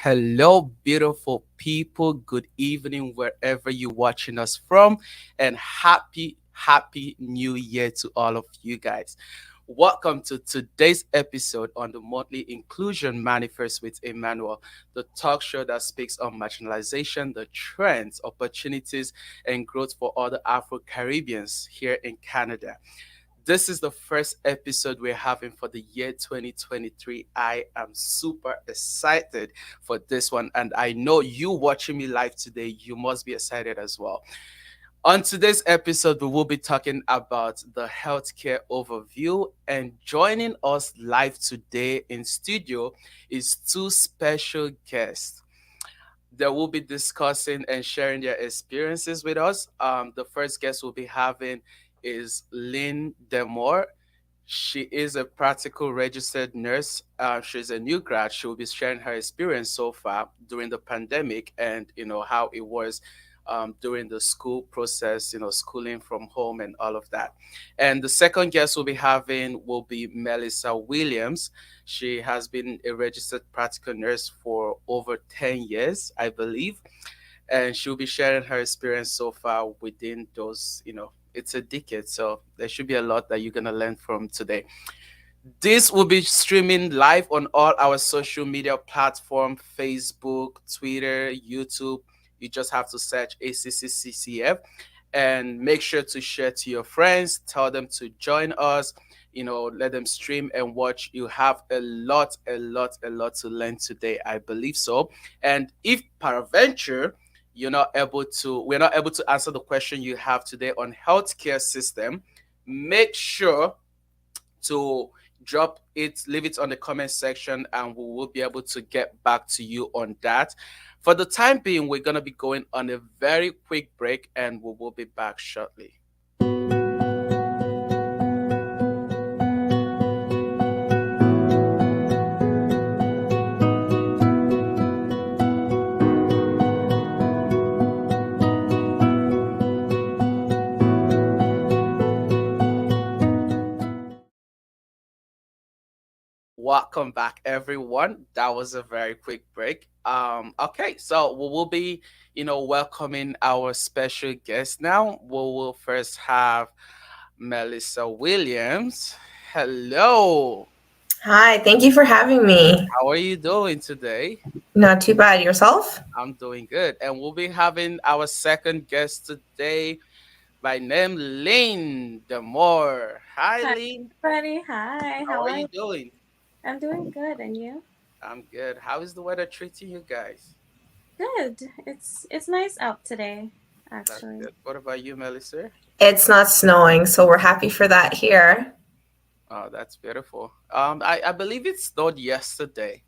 Hello, beautiful people. Good evening, wherever you're watching us from, and happy New Year to all of you guys. Welcome to today's episode on the monthly Inclusion Manifest with Emmanuel, the talk show that speaks on marginalization, the trends, opportunities, and growth for other Afro Caribbeans here in Canada. This is the first episode we're having for the year 2023. I am super excited for this one, and I know you watching me live today, you must be excited as well. On today's episode, we will be talking about the healthcare overview, and joining us live today in studio is two special guests. They will be discussing and sharing their experiences with us. The first guest we'll be having is Lynn Demore. She is a practical registered nurse. She's a new grad. She will be sharing her experience so far during the pandemic and how it was during the school process, schooling from home and all of that. And the second guest we'll be having will be Melissa Williams. She has been a registered practical nurse for over 10 years, I believe, and she'll be sharing her experience so far within those, it's a decade. So there should be a lot that you're going to learn from today. This will be streaming live on all our social media platform: Facebook, Twitter, YouTube. You just have to search ACCCCF and make sure to share to your friends, tell them to join us, let them stream and watch. You have a lot to learn today, I believe so. And if peradventure we're not able to answer the question you have today on healthcare system, make sure to drop it, leave it on the comment section, and we will be able to get back to you on that. For the time being, we're going to be going on a very quick break, and we will be back shortly. Welcome back, everyone. That was a very quick break. Okay, so we will be, welcoming our special guest now. We will first have Melissa Williams. Hello. Hi, thank you for having me. How are you doing today? Not too bad. Yourself? I'm doing good. And we'll be having our second guest today by name Lynn Demore. Hi, Hi, Lynn. everybody. Hi, How how are are you you? doing? I'm doing good, and you? I'm good. How is the weather treating you guys? Good. It's nice out today, That's actually. good. What about you, Melissa? It's not snowing, so we're happy for that here. Oh, that's beautiful. I believe it snowed yesterday.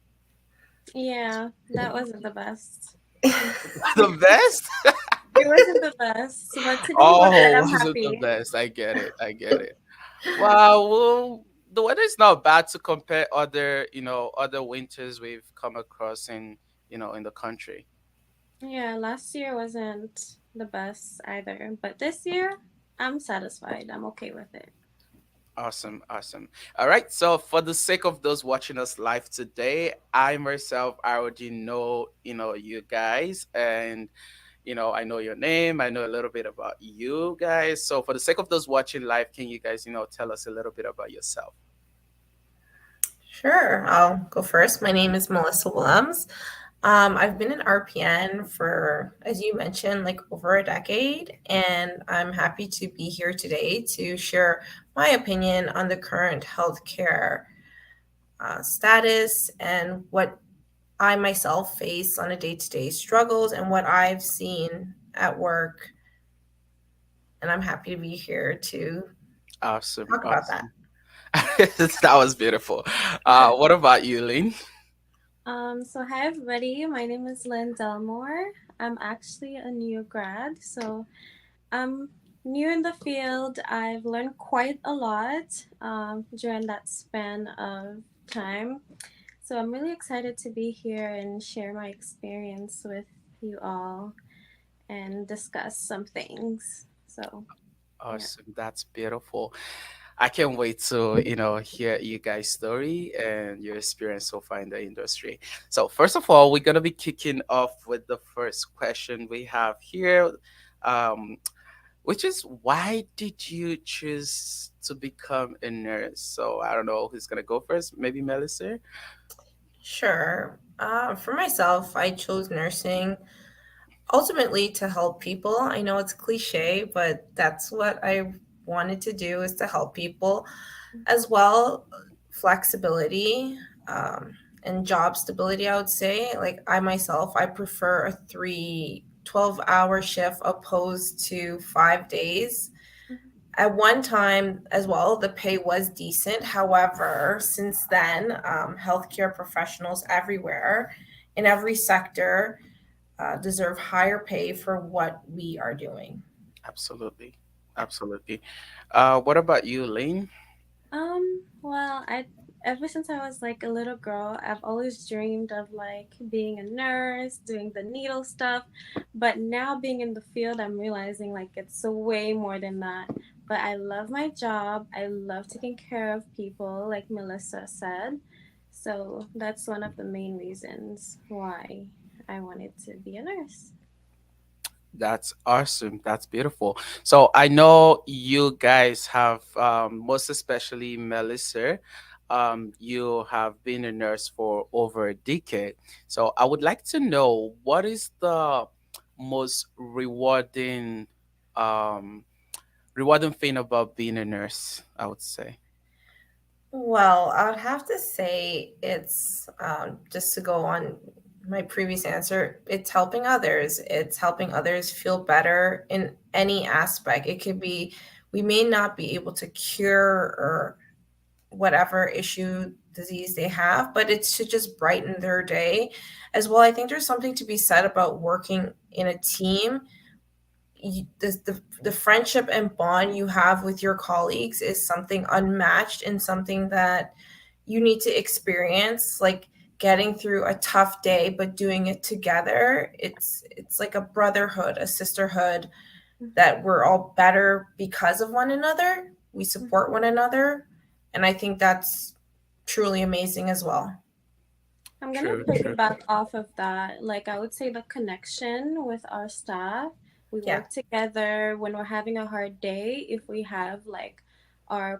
Yeah, that wasn't the best. The best? It wasn't the best, but today we're good. Oh, I'm wasn't the happy. best. I get it. I get it. Wow. Well, the weather is not bad to compare other winters we've come across in the country. Yeah, last year wasn't the best either, but this year I'm satisfied. I'm okay with it. Awesome, awesome. All right. So for the sake of those watching us live today, I myself I already know, you guys, and I know your name. I know a little bit about you guys. So for the sake of those watching live, can you guys, tell us a little bit about yourself? Sure, I'll go first. My name is Melissa Willems. I've been an RPN for, as you mentioned, like over a decade, and I'm happy to be here today to share my opinion on the current healthcare status and what I myself face on a day to day struggles and what I've seen at work. And I'm happy to be here to Awesome, talk about that. awesome. That was beautiful. What about you, Lynn? So hi everybody. My name is Lynn Delmore. I'm actually a new grad, so I'm new in the field. I've learned quite a lot during that span of time. So I'm really excited to be here and share my experience with you all and discuss some things. So, yeah. Awesome. That's beautiful. I can't wait to, hear you guys' story and your experience so far in the industry. So, first of all, we're gonna be kicking off with the first question we have here, um, which is why did you choose to become a nurse? So, I don't know who's gonna go first. Maybe Melissa. Sure. For myself, I chose nursing ultimately to help people. I know it's cliche, but that's what I wanted to do is to help people as well. Flexibility and job stability, I would say. Like I myself, I prefer a 12-hour shift opposed to 5 days. At one time as well, the pay was decent. However, since then, healthcare professionals everywhere in every sector deserve higher pay for what we are doing. Absolutely, absolutely. What about you, Lane? Well, I ever since I was like a little girl, I've always dreamed of like being a nurse, doing the needle stuff. But now being in the field, I'm realizing like it's way more than that. But I love my job. I love taking care of people, like Melissa said. So that's one of the main reasons why I wanted to be a nurse. That's awesome. That's beautiful. So I know you guys have, most especially Melissa, you have been a nurse for over a decade. So I would like to know what is the most um, rewarding thing about being a nurse. I would say Well, I would have to say it's just to go on my previous answer, it's helping others. It's helping others feel better in any aspect. It could be, we may not be able to cure or whatever issue, disease they have, but it should just brighten their day as well. I think there's something to be said about working in a team. The friendship and bond you have with your colleagues is something unmatched and something that you need to experience, like getting through a tough day but doing it together. It's like a brotherhood, a sisterhood, that we're all better because of one another. We support one another, and I think that's truly amazing as well. I'm gonna true, true. piggyback off of that. Like, I would say the connection with our staff. We Yeah. work together when we're having a hard day. If we have like our,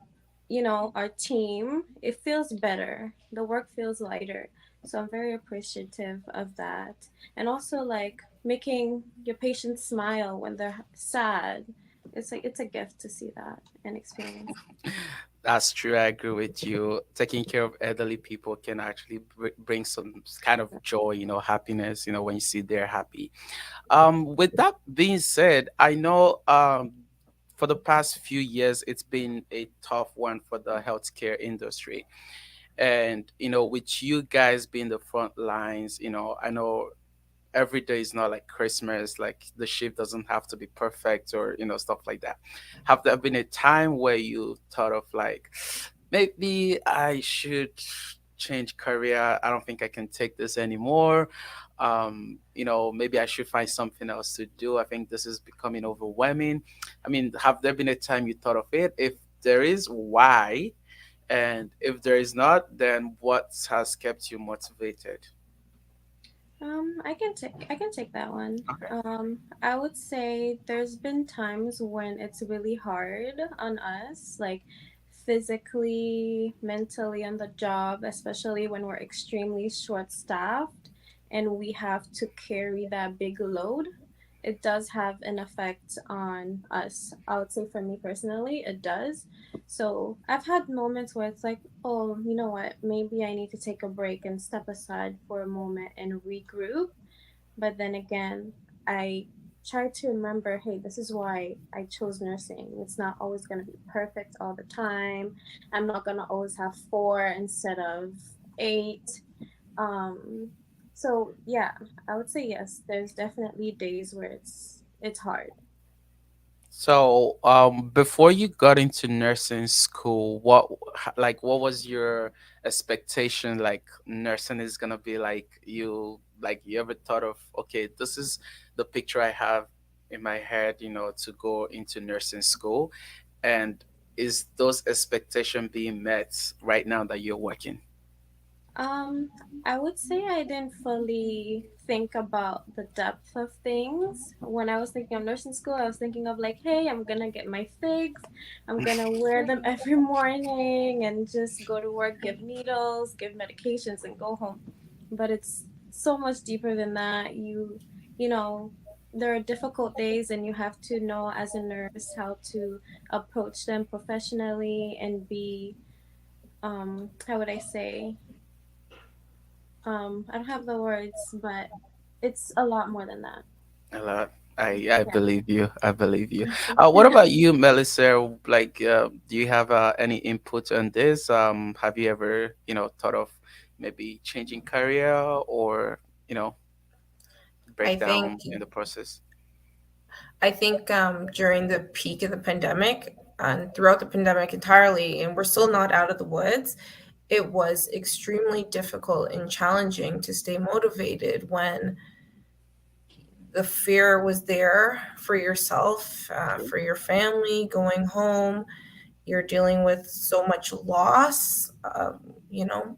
our team, it feels better. The work feels lighter. So I'm very appreciative of that. And also, like, making your patients smile when they're sad. It's a gift to see that and experience. That's true. I agree with you. Taking care of elderly people can actually bring some kind of joy, happiness, when you see they're happy. With that being said, I know for the past few years it's been a tough one for the healthcare industry. And with you guys being the front lines, I know every day is not like Christmas, like the shift doesn't have to be perfect or stuff like that. Have there been a time where you thought of like maybe I should change career? I don't think I can take this anymore. Maybe I should find something else to do. I think this is becoming overwhelming. I mean, have there been a time you thought of it? If there is, why? And if there is not, then what has kept you motivated? I can take that one. Okay. I would say there's been times when it's really hard on us, like physically, mentally on the job, especially when we're extremely short-staffed and we have to carry that big load. It does have an effect on us. I would say for me personally, it does. So I've had moments where it's like, oh, you know what? Maybe I need to take a break and step aside for a moment and regroup. But then again, I try to remember, hey, this is why I chose nursing. It's not always going to be perfect all the time. I'm not going to always have four instead of eight. Um, so yeah, I would say yes. There's definitely days where it's hard. So, before you got into nursing school, what was your expectation? Like, nursing is gonna be like you ever thought of, okay, this is the picture I have in my head, to go into nursing school, and is those expectations being met right now that you're working? Um, I would say I didn't fully think about the depth of things. When I was thinking of nursing school, I was thinking of like, hey, I'm gonna get my figs, I'm gonna wear them every morning and just go to work, give needles, give medications, and go home. But it's so much deeper than that. You know, there are difficult days, and you have to know as a nurse how to approach them professionally and be, how would I say, I don't have the words, but it's a lot more than that. A lot. I Yeah. believe you. I believe you. Thank you. What about you, Melissa? Like, do you have any input on this? Have you ever, thought of maybe changing career or, you know, I break think down in the process? during the peak of the pandemic and throughout the pandemic entirely, and we're still not out of the woods, it was extremely difficult and challenging to stay motivated when the fear was there for yourself, True. for your family, going home. You're dealing with so much loss,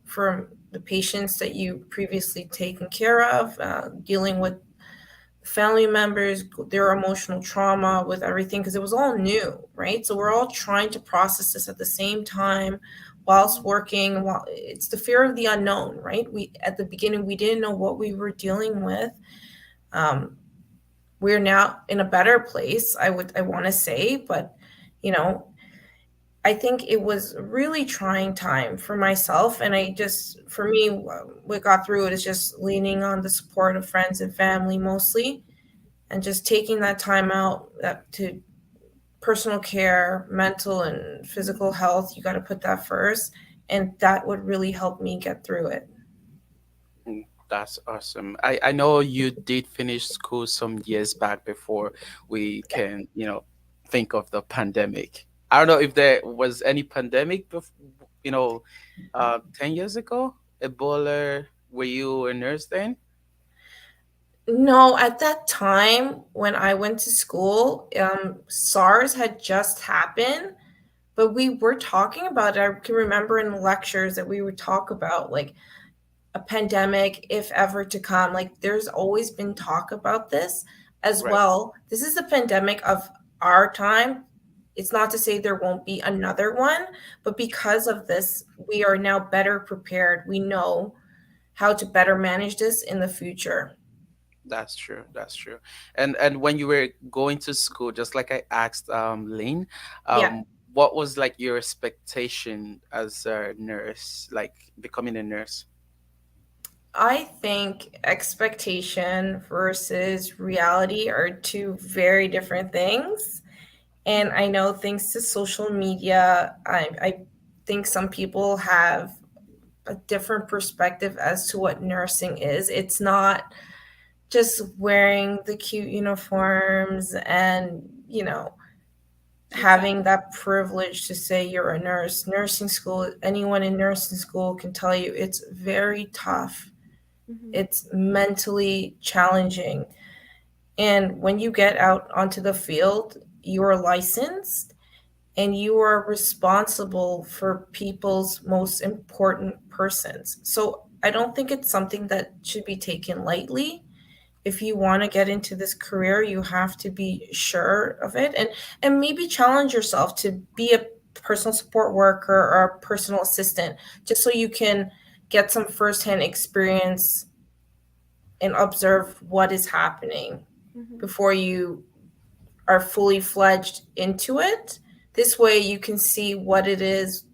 from the patients that you previously taken care of, dealing with family members, their emotional trauma with everything, because it was all new, right? So we're all trying to process this at the same time whilst working. While it's the fear of the unknown, right? We at the beginning we didn't know what we were dealing with. Um, we're now in a better place, I want to say, but you know, I think it was a really trying time for myself, and I just, for me, what got through it is just leaning on the support of friends and family mostly, and just taking that time out to personal care, mental and physical health. You got to put that first, and that would really help me get through it. That's awesome. I know you did finish school some years back before we Yeah. can, think of the pandemic. I don't know if there was any pandemic, 10 years ago. Ebola, were you a nurse then? No, at that time when I went to school, SARS had just happened, but we were talking about it. I can remember in the lectures that we would talk about like a pandemic, if ever to come. Like there's always been talk about this as Right. well. This is the pandemic of our time. It's not to say there won't be another one, but because of this, we are now better prepared. We know how to better manage this in the future. That's true. That's true. And when you were going to school, just like I asked Lynn, Yeah. what was like your expectation as a nurse, like becoming a nurse? I think expectation versus reality are two very different things. And I know thanks to social media, I think some people have a different perspective as to what nursing is. It's not just wearing the cute uniforms and, having Exactly. that privilege to say you're a nurse. Nursing school, anyone in nursing school can tell you it's very tough. Mhm. It's mentally challenging. And when you get out onto the field, you're licensed and you are responsible for people's most important persons. So I don't think it's something that should be taken lightly. If you want to get into this career, you have to be sure of it, and maybe challenge yourself to be a personal support worker or a personal assistant, just so you can get some firsthand experience and observe what is happening Mhm. before you are fully fledged into it. This way you can see what it is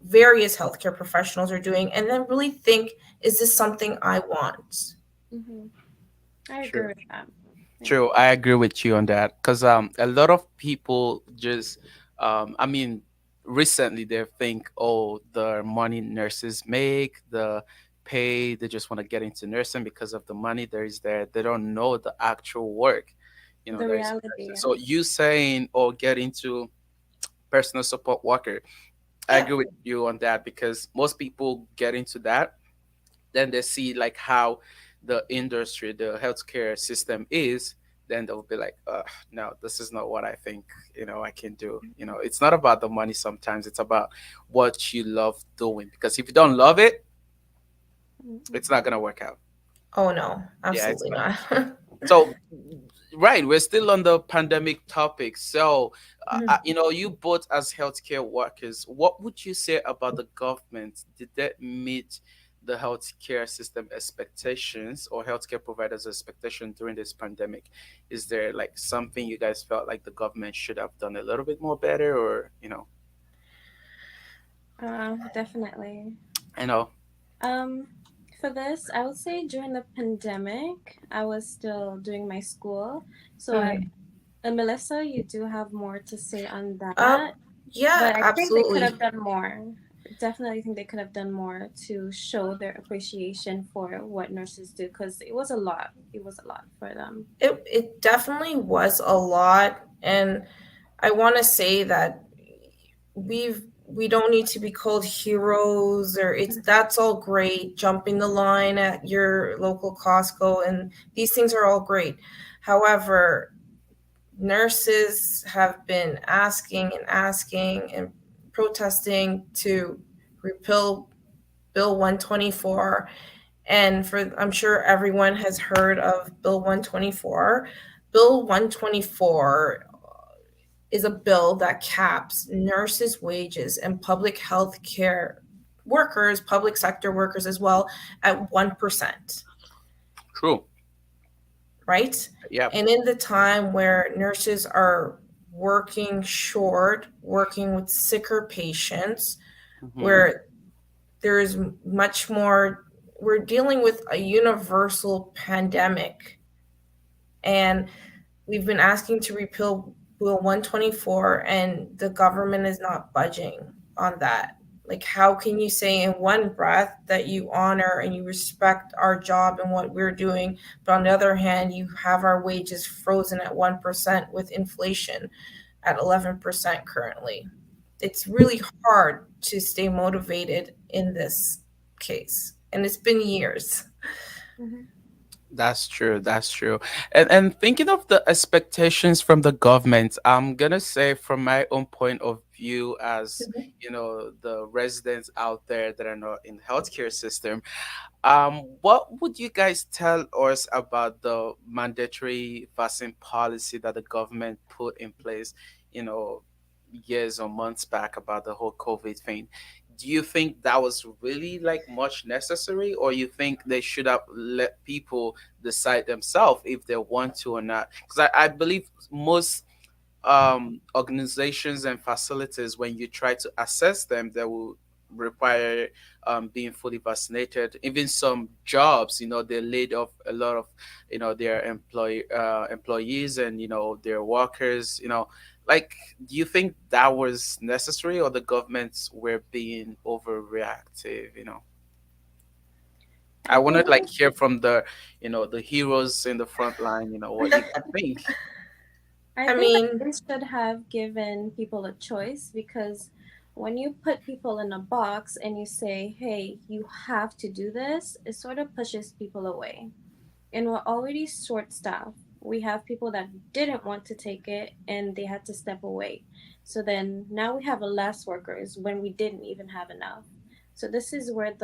various healthcare professionals are doing and then really think, is this something I want? Mhm. I agree True. with that. Yeah. True, I agree with you on that because a lot of people just I mean recently they think, oh, the money nurses make, the pay, they just want to get into nursing because of the money there is there. They don't know the actual work, The there is reality. nursing. Yeah. So you saying, oh, get into personal support worker, I Yeah. agree with you on that because most people get into that, then they see like how the industry, the healthcare system is, then they'll be like, no, this is not what I think, I can do. It's not about the money sometimes, it's about what you love doing. Because if you don't love it, Mhm. it's not going to work out. Oh no, Yeah, it's absolutely not. not. So, right, we're still on the pandemic topic. So, Mhm. you both as healthcare workers, what would you say about the government? Did they meet the healthcare system expectations or healthcare providers' expectation during this pandemic? Is there like something you guys felt like the government should have done a little bit more better, or Definitely. I know. Um, for this, I would say during the pandemic, I was still doing my school. So Mhm. Melissa, you do have more to say on Um, that, yeah, but I think they could absolutely. have done more. Definitely think they could have done more to show their appreciation for what nurses do because it was a lot. It was a lot for them. It definitely was a lot, and I want to say that we don't need to be called heroes, or it's that's all great, jumping the line at your local Costco, and these things are all great. However, nurses have been asking and protesting to repeal Bill 124. And for I'm sure everyone has heard of Bill 124. Bill 124 is a bill that caps nurses' wages and public health care workers, public sector workers as well, at 1%, True. right? Yep. And in the time where nurses are working short, working with sicker patients, Hmm. where there's much more, we're dealing with a universal pandemic, and we've been asking to repeal Bill 124, and the government is not budging on that. Like, how can you say in one breath that you honor and you respect our job and what we're doing, but on the other hand, you have our wages frozen at 1% with inflation at 11% currently? It's really hard to stay motivated in this case, and it's been years. Hmm. That's true. That's true. And thinking of the expectations from the government, I'm gonna say from my own point of view as the residents out there that are not in the healthcare system, what would you guys tell us about the mandatory vaccine policy that the government put in place, you know, years or months back about the whole COVID thing? Do you think that was really like much necessary, or you think they should have let people decide themselves if they want to or not? Because I believe most organizations and facilities, when you try to assess them, they will require being fully vaccinated. Even some jobs, they laid off a lot of their employees and their workers. Like, do you think that was necessary, or the governments were being overreactive? I I want to think like hear from the heroes in the front line, what you guys think. I I think that mean, they should have given people a choice because when you put people in a box and you say, hey, you have to do this, it sort of pushes people away. And we're already short staffed. We have people that didn't want to take it and they had to step away. So then now we have less workers when we didn't even have enough. So this is where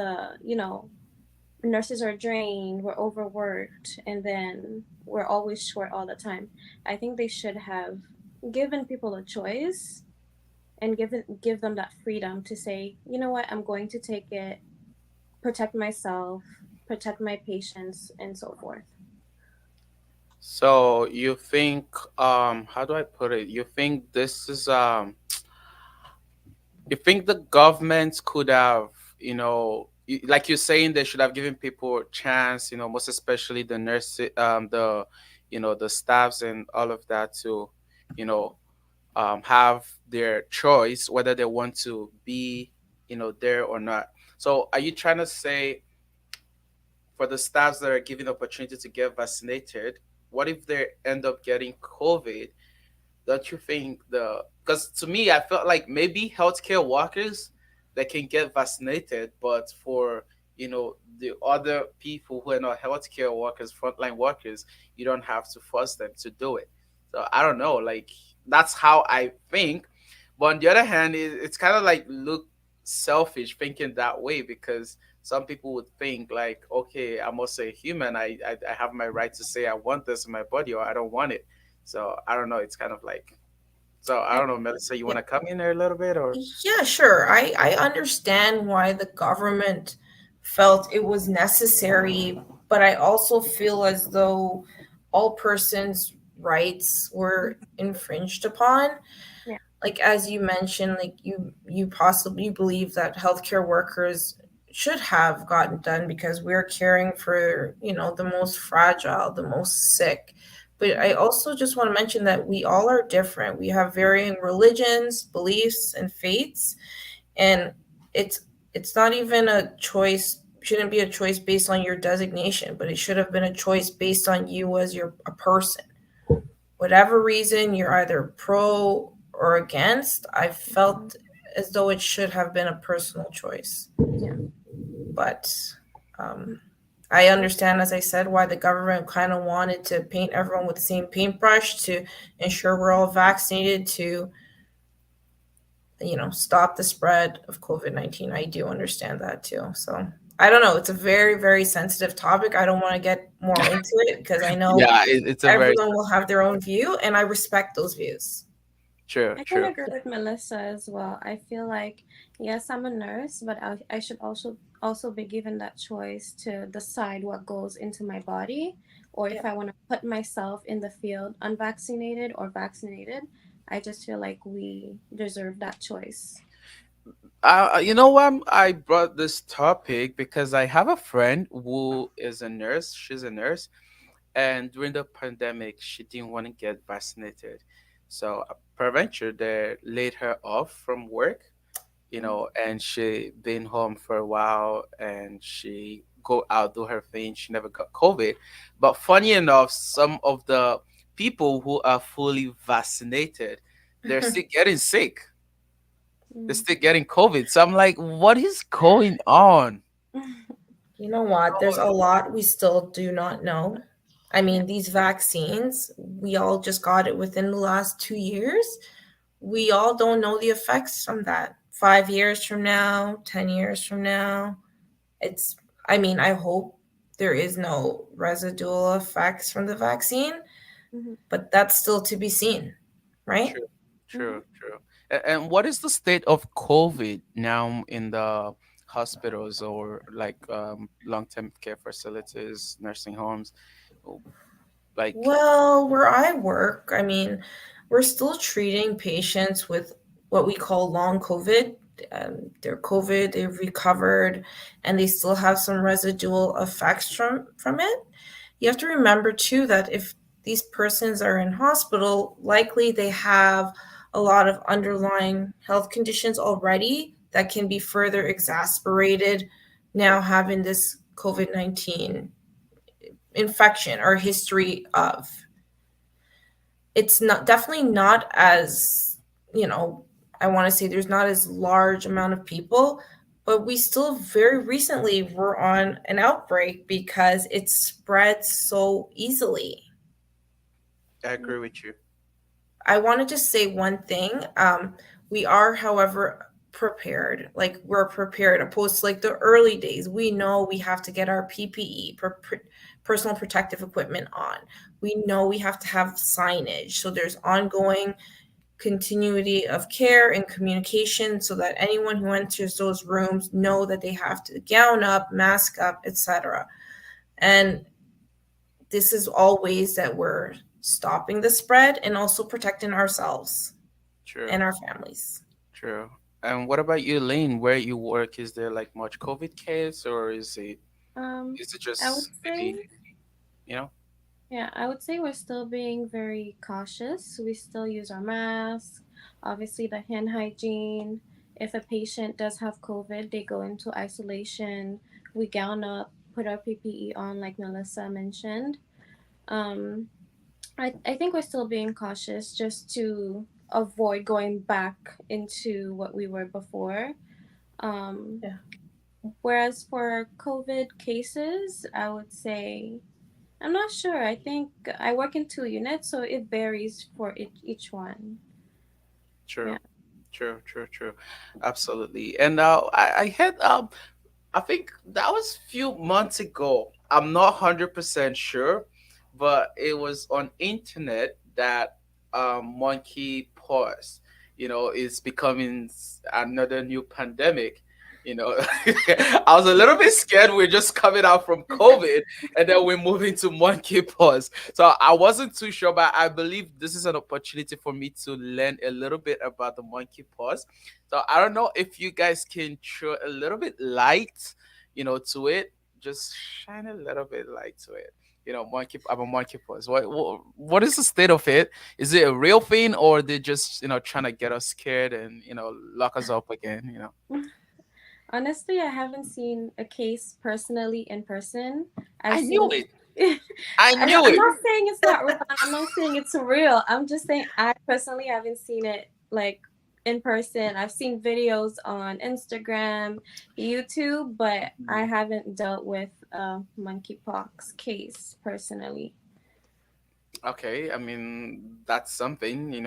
nurses are drained, we're overworked, and then we're always short all the time. I think they should have given people a choice and give them that freedom to say, you know what, I'm going to take it, protect myself, protect my patients, and so forth. So you think, how do I put it? You think this is you think the government could have, like you're saying, they should have given people a chance, most especially the nurses, the staffs and all of that to, you know, have their choice whether they want to be, there or not. So are you trying to say for the staffs that are given opportunity to get vaccinated, what if they end up getting COVID? Don't you think because to me, I felt like maybe healthcare workers they can get vaccinated, but for the other people who are not healthcare workers, frontline workers, you don't have to force them to do it. So I don't know, like that's how I think. But on the other hand, it's kind of like look selfish thinking that way, because some people would think like, okay, I'm also a human. I have my right to say I want this in my body or I don't want it. So I don't know. It's kind of like, so I And don't know, Melissa, you yeah, want to come in there a little bit or? yeah, sure. I understand why the government felt it was necessary, but I also feel as though all persons' rights were infringed upon. Yeah. Like as you mentioned, like you possibly believe that healthcare workers should have gotten done because we're caring for, the most fragile, the most sick. But I Mhm. also just want to mention that we all are different. We have varying religions, beliefs, and faiths, and it's it's not even a choice, shouldn't be a choice based on your designation, but it should have been a choice based on you as a person. Whatever reason you're either pro or against, I Mhm. felt as though it should have been a personal choice. Yeah. But um, I understand, as I said, why the government kind of wanted to paint everyone with the same paintbrush to ensure we're all vaccinated to, stop the spread of COVID-19. I do understand that too. So I don't know. It's a very, very sensitive topic. I don't want to get more into it because I know Yeah, it's a very everyone will have their own view, and I respect those views. true, I can true. agree with Melissa as well. I feel like, yes, I'm a nurse, but I should also be given that choice to decide what goes into my body, or Yeah. if I want to put myself in the field unvaccinated or vaccinated. I just feel like we deserve that choice. You know what? I brought this topic because I have a friend who is a nurse. She's a nurse, and during the pandemic, she didn't want to get vaccinated. So, peradventure, they laid her off from work, and she been home for a while, and she go out do her thing. She never got COVID, but funny enough, some of the people who are fully vaccinated, they're still getting sick. They're Mm. still getting COVID. So I'm like, what is going on? You know what? There's a lot we still do not know. I Yeah. mean, these vaccines, we all just got it within the last 2 years. We all don't know the effects from that. 5 years from now, 10 years from now. It's, I mean, I hope there is no residual effects from the vaccine, Mhm. but that's still to be seen, right? True, Mhm. true, true. And what is the state of COVID now in the hospitals or like long-term care facilities, nursing homes? Oh, like, Well, where I work, I mean, we're still treating patients with what we call long COVID. They're COVID, they've recovered, and they still have some residual effects from it. You have to remember too that if these persons are in hospital, likely they have a lot of underlying health conditions already that can be further exacerbated now having this COVID-19 infection or history of. It's not, definitely not as, you know I want to say there's not as large amount of people, but we still very recently were on an outbreak because it spreads so easily. I agree with you. I want to just say one thing. We are, however, prepared. Like we're prepared, opposed to like the early days. We know we have to get our PPE, personal protective equipment on. We know we have to have signage. So there's ongoing continuity of care and communication so that anyone who enters those rooms know that they have to gown up, mask up, etc. And this is all ways that we're stopping the spread and also protecting ourselves True, and our families. true. And what about you, Lane? Where you work, is there like much COVID case, or Um, is it I would just say, maybe, you know? yeah, I would say we're still being very cautious. We still use our masks, obviously the hand hygiene. If a patient does have COVID, they go into isolation. We gown up, put our PPE on, like Melissa mentioned. Um, I think we're still being cautious just to avoid going back into what we were before. Um, Yeah. Whereas for COVID cases, I would say I'm not sure. I think I work in 2 units, so it varies for each one. True, Yeah. true, true, true. Absolutely. And I had I think that was few months ago. I'm not 100% sure, but it was on internet that monkey pox, is becoming another new pandemic. I was a little bit scared. We're just coming out from COVID, and then we're moving to monkey pox. So I wasn't too sure, but I believe this is an opportunity for me to learn a little bit about the monkey pox. So I don't know if you guys can throw a little bit light, to it. Just shine a little bit light to it. Monkey. I'm a monkey pox. What is the state of it? Is it a real thing, or they just trying to get us scared and lock us up again? Honestly, I haven't seen a case personally in person. I've I knew seen. it. I I'm knew it. not saying it's not real. I'm not saying it's real. I'm just saying I personally haven't seen it like in person. I've seen videos on Instagram, YouTube, but I haven't dealt with a monkeypox case personally. Okay, I mean that's something,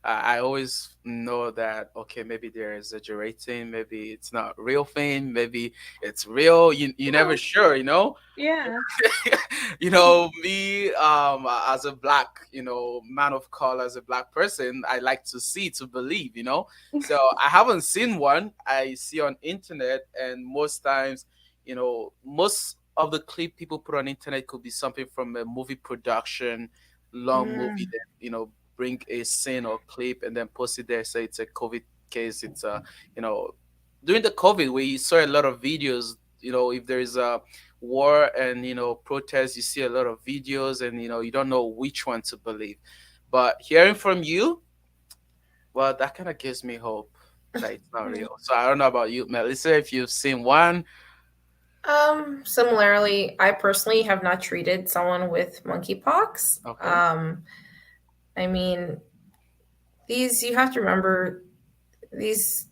I always know that okay, maybe they're exaggerating, maybe it's not real thing, maybe it's real. You never No, sure. yeah. Me, as a black, man of color, as a black person, I like to see to believe, so I haven't seen one. I see on internet, and most times, most of the clip people put on internet could be something from a movie production, long movie Mm, that bring a scene or clip and then post it there, say it's a COVID case. It's you know during the COVID, we saw a lot of videos. If there is a war and protests, you see a lot of videos, and you don't know which one to believe. But hearing from you, well, that kind of gives me hope that it's not Yeah. real. So I don't know about you, Melissa, if you've seen one. similarly, I personally have not treated someone with monkeypox. Okay. I mean, these you have to remember these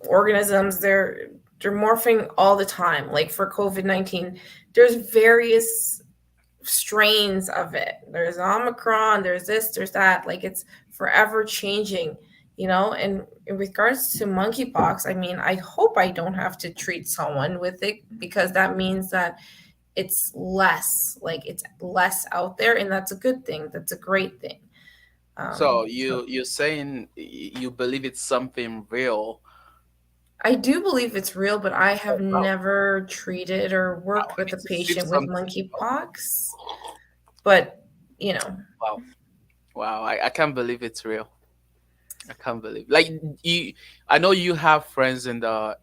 organisms they're morphing all the time. Like for COVID-19, there's various strains of it. There's Omicron, there's this, there's that. Like it's forever changing, And in regards to monkeypox, I mean, I hope I don't have to treat someone with it because that means that it's less out there, and that's a good thing. That's a great thing. So So you're saying you believe it's something real. I do believe it's real, but I Oh, have wow. never treated or Wow, worked I with a need to sip patient with something. monkeypox. But you know, Wow. Wow. I can't believe it's real. I can't believe, like, you. I know you have friends in the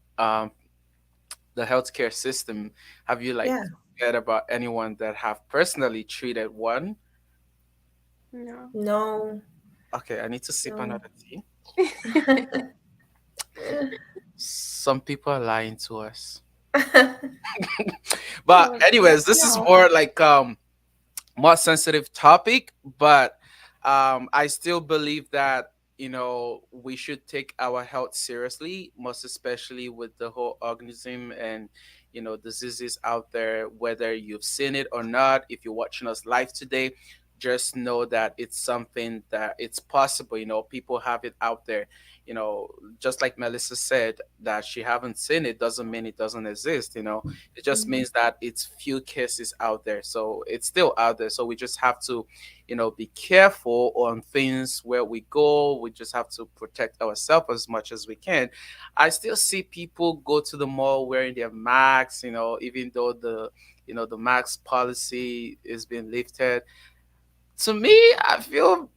healthcare system. Have you like yeah, heard about anyone that have personally treated one? No. no, Okay, I need to sip no. another tea. Some people are lying to us. But No, anyways, this is no. more like more sensitive topic, but I still believe that we should take our health seriously, most especially with the whole organism and diseases out there. Whether you've seen it or not, if you're watching us live today, just know that it's something that it's possible. People have it out there. Just like Melissa said, that she haven't seen it doesn't mean it doesn't exist. It just Mhm. means that it's few cases out there, so it's still out there. So we just have to be careful on things where we go. We just have to protect ourselves as much as we can. I still see people go to the mall wearing their masks, even though the mask policy is being lifted. To me, I feel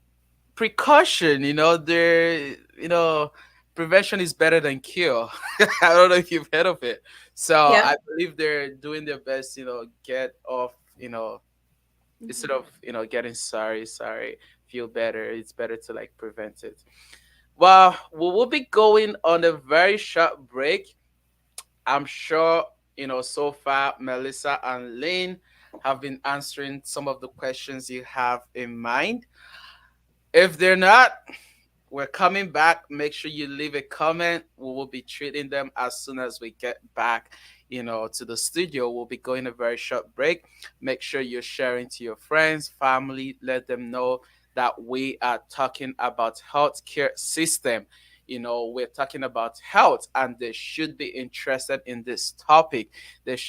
precaution, prevention is better than cure. I don't know if you've heard of it. So Yeah, I believe they're doing their best, get off, instead Mhm. of, getting sorry, feel better. It's better to like prevent it. Well, we will be going on a very short break. I'm sure, so far, Melissa and Lynn have been answering some of the questions you have in mind. If they're not, We're coming back. Make sure you leave a comment. We will be treating them as soon as we get back, to the studio. We'll be going a very short break. Make sure you're sharing to your friends, family. Let them know that we are talking about healthcare system. We're talking about health, and they should be interested in this topic.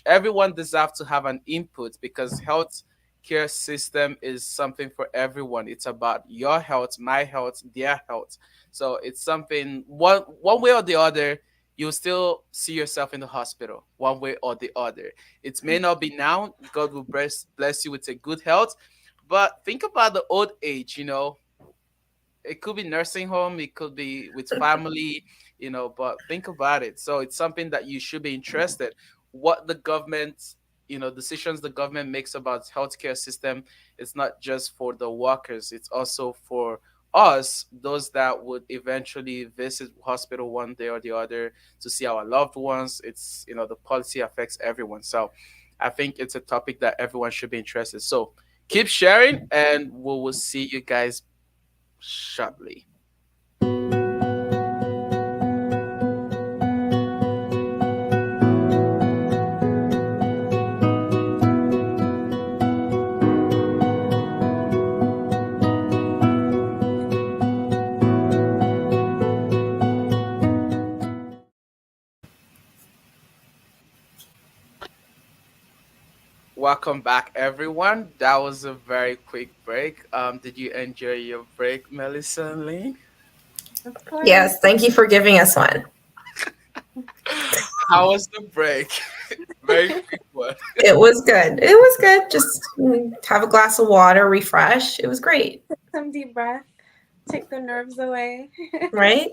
Everyone deserves to have an input because health care system is something for everyone. It's about your health, my health, their health. So it's something one way or the other, you'll still see yourself in the hospital, one way or the other. It may not be now. God will bless you with a good health. But think about the old age, it could be nursing home, it could be with family, but think about it. So it's something that you should be interested. What the government, decisions the government makes about healthcare system, it's not just for the workers, it's also for us, those that would eventually visit hospital one day or the other to see our loved ones. It's, the policy affects everyone. So I think it's a topic that everyone should be interested. So keep sharing, and we will see you guys shortly. Welcome back, everyone. That was a very quick break. Did you enjoy your break, Melissa and Lee? Of course. Yes, thank you for giving us one. How was the break? Very quick one. It was good. It was good. Just have a glass of water, refresh. It was great, Some deep breath. Take the nerves away. right?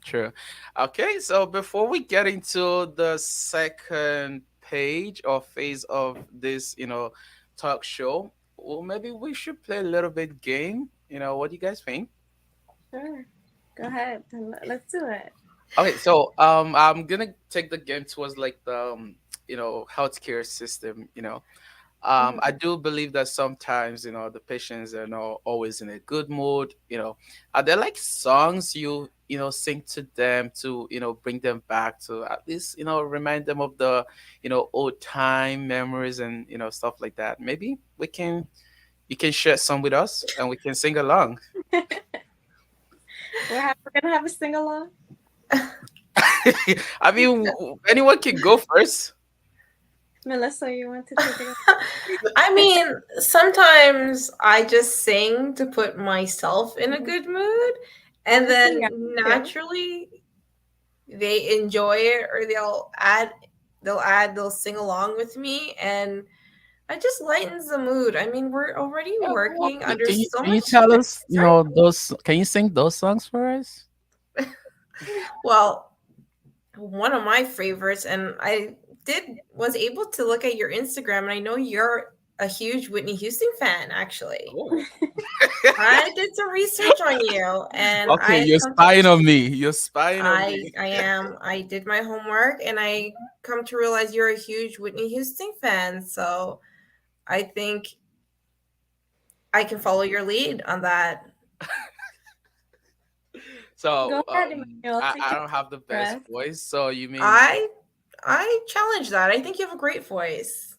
True. Okay, so before we get into the second page or phase of this, talk show, well, maybe we should play a little bit game. What do you guys think? Sure. Go ahead. Let's do it. Okay, so I'm gonna take the game towards like the healthcare system. I Mhm. do believe that sometimes the patients are not always in a good mood. Are there like songs you sing to them to bring them back to at least remind them of the old time memories and stuff like that? Maybe we can you can share some with us and we can sing along. We're gonna have a sing along. I mean, anyone can go first. Melissa, you want to take it? I mean, sometimes I just sing to put myself in a Mhm. good mood, I'm and a singer then too. naturally they enjoy it, or they'll sing along with me, and it just lightens the mood. I mean, we're already Yeah, go on. working under Can you so can you much. tell us, Sorry. those? Can you sing those songs for us? Well, one of my favorites, and I did was able to look at your Instagram, and I know you're a huge Whitney Houston fan. Actually, Oh. I did some research on you, and Okay, you're spying on me. You're spying on me. I did my homework, and I come to realize you're a huge Whitney Houston fan. So I think I can follow your lead on that. Go So ahead, Emmanuel. I, Take I a don't have the best breath. voice. So you mean I I challenge that. I think you have a great voice.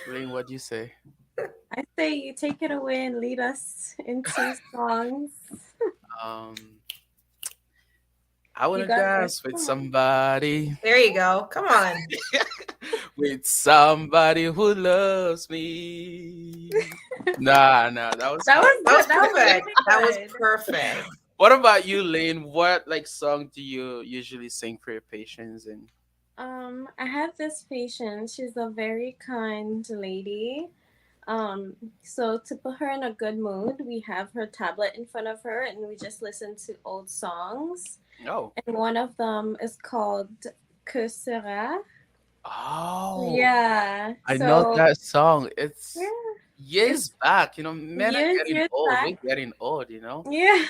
Lynn? What do you say? I say you take it away and lead us into songs. Um, I You wanna got this. dance with Come on. somebody, There you go. Come on. with somebody who loves me. Nah, nah, that was That kind was That was good. That was perfect. really That was good. perfect. What about you, Lynn? What like song do you usually sing for your patients? And I have this patient. She's a very kind lady. So to put her in a good mood, we have her tablet in front of her and we just listen to old songs. oh, And one of them is called Que sera. oh, Yeah. I know So that song. It's yeah, years it's back. Men are getting years old. We're back. getting old. Yeah.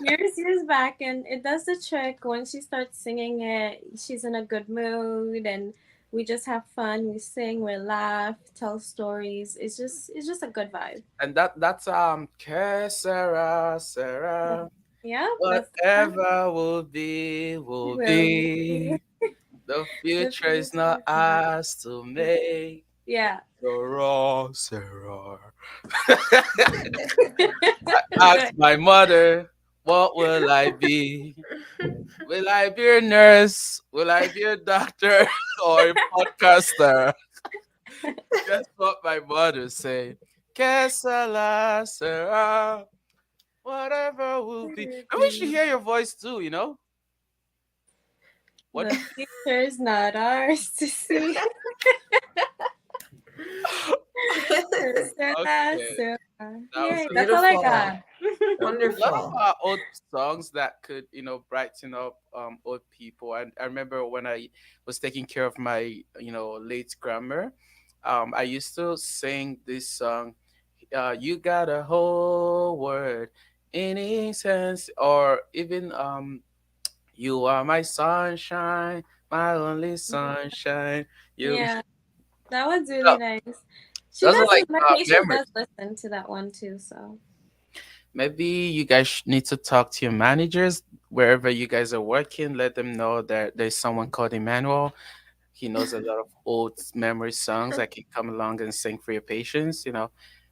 Years back, and it does the trick. When she starts singing it, she's in a good mood, and we just have fun. We sing, we laugh, tell stories. It's just a good vibe. And that's Que Sarah, Sarah. Yeah, that's the one. Whatever will Will be be. The the future is not future. ours to make. Yeah. Sarah, Sarah. I asked my mother, what will I be? Will I be a nurse? Will I be a doctor or a podcaster? Guess what my mother say? Que sera, sera, whatever will be. I wish to hear your voice too, you know? What? The future is not ours to see. Sarah, Okay, Sarah. that was Yay, a that's all I Beautiful. got. lot of Wonderful. old songs that could, brighten up old people. I remember when I was taking care of my, late grandma, I used to sing this song, "You Got a Whole Word in His Hands," or even "You Are My Sunshine, My Only Sunshine." You, Yeah, that was really so nice. She those are does, like my patient memories. does listen to that one too, so. Maybe you guys need to talk to your managers wherever you guys are working. Let them know that there's someone called Emmanuel. He knows a lot of old memory songs that can come along and sing for your patients.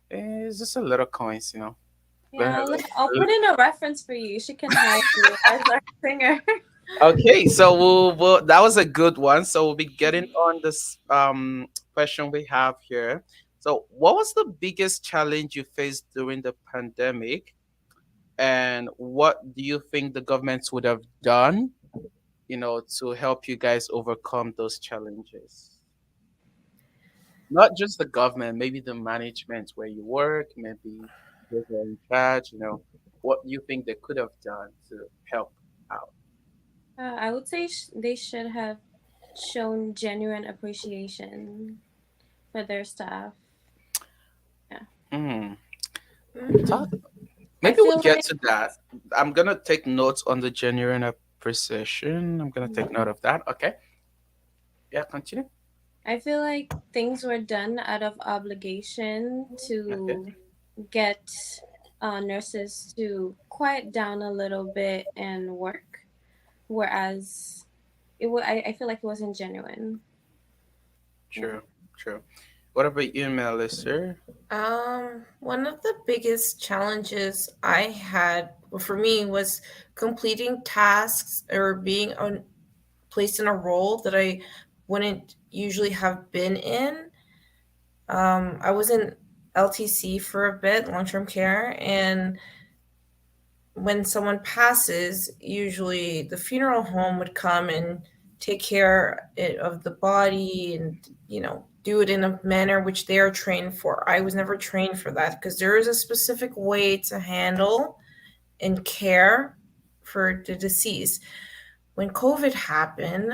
It's just a little coins. Learn Yeah, a I'll little. put in a reference for you. She can hire you as our singer. Okay, so that was a good one. So we'll be getting on this question we have here. So, what was the biggest challenge you faced during the pandemic, and what do you think the government would have done, to help you guys overcome those challenges? Not just the government, maybe the management where you work, maybe those who are in charge. What you think they could have done to help out? I would say they should have shown genuine appreciation for their staff. Yeah. Hmm. Mhm. Talk. I Maybe we'll feel get like to that. I'm gonna take notes on the genuine appreciation. I'm gonna take note of that. Okay. Yeah, continue. things were done out of obligation Okay. to get nurses to quiet down a little bit and work, whereas I feel like it wasn't genuine. Yeah. True. True. What about you, Melissa? One of the biggest challenges I had for me was completing tasks or being placed in a role that I wouldn't usually have been in. I was in LTC for a bit, long term care, and when someone passes, usually the funeral home would come and take care of the body and do it in a manner which they are trained for. I was never trained for that because there is a specific way to handle and care for the deceased. When COVID happened,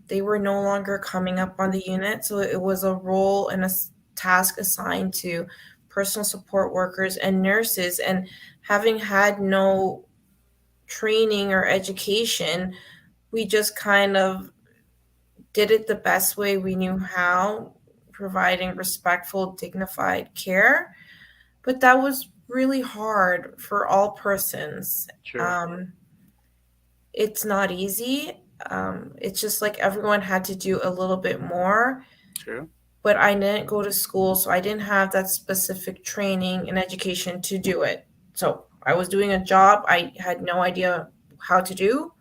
they were no longer coming up on the unit, so it was a role and a task assigned to personal support workers and nurses. And having had no training or education, we just kind of did it the best way we knew how, providing respectful, dignified care. But that was really hard for all persons. True. Um, it's not easy. It's just like everyone had to do a little bit more, True. but I didn't go to school, so I didn't have that specific training and education to do it. So I was doing a job I had no idea how to do.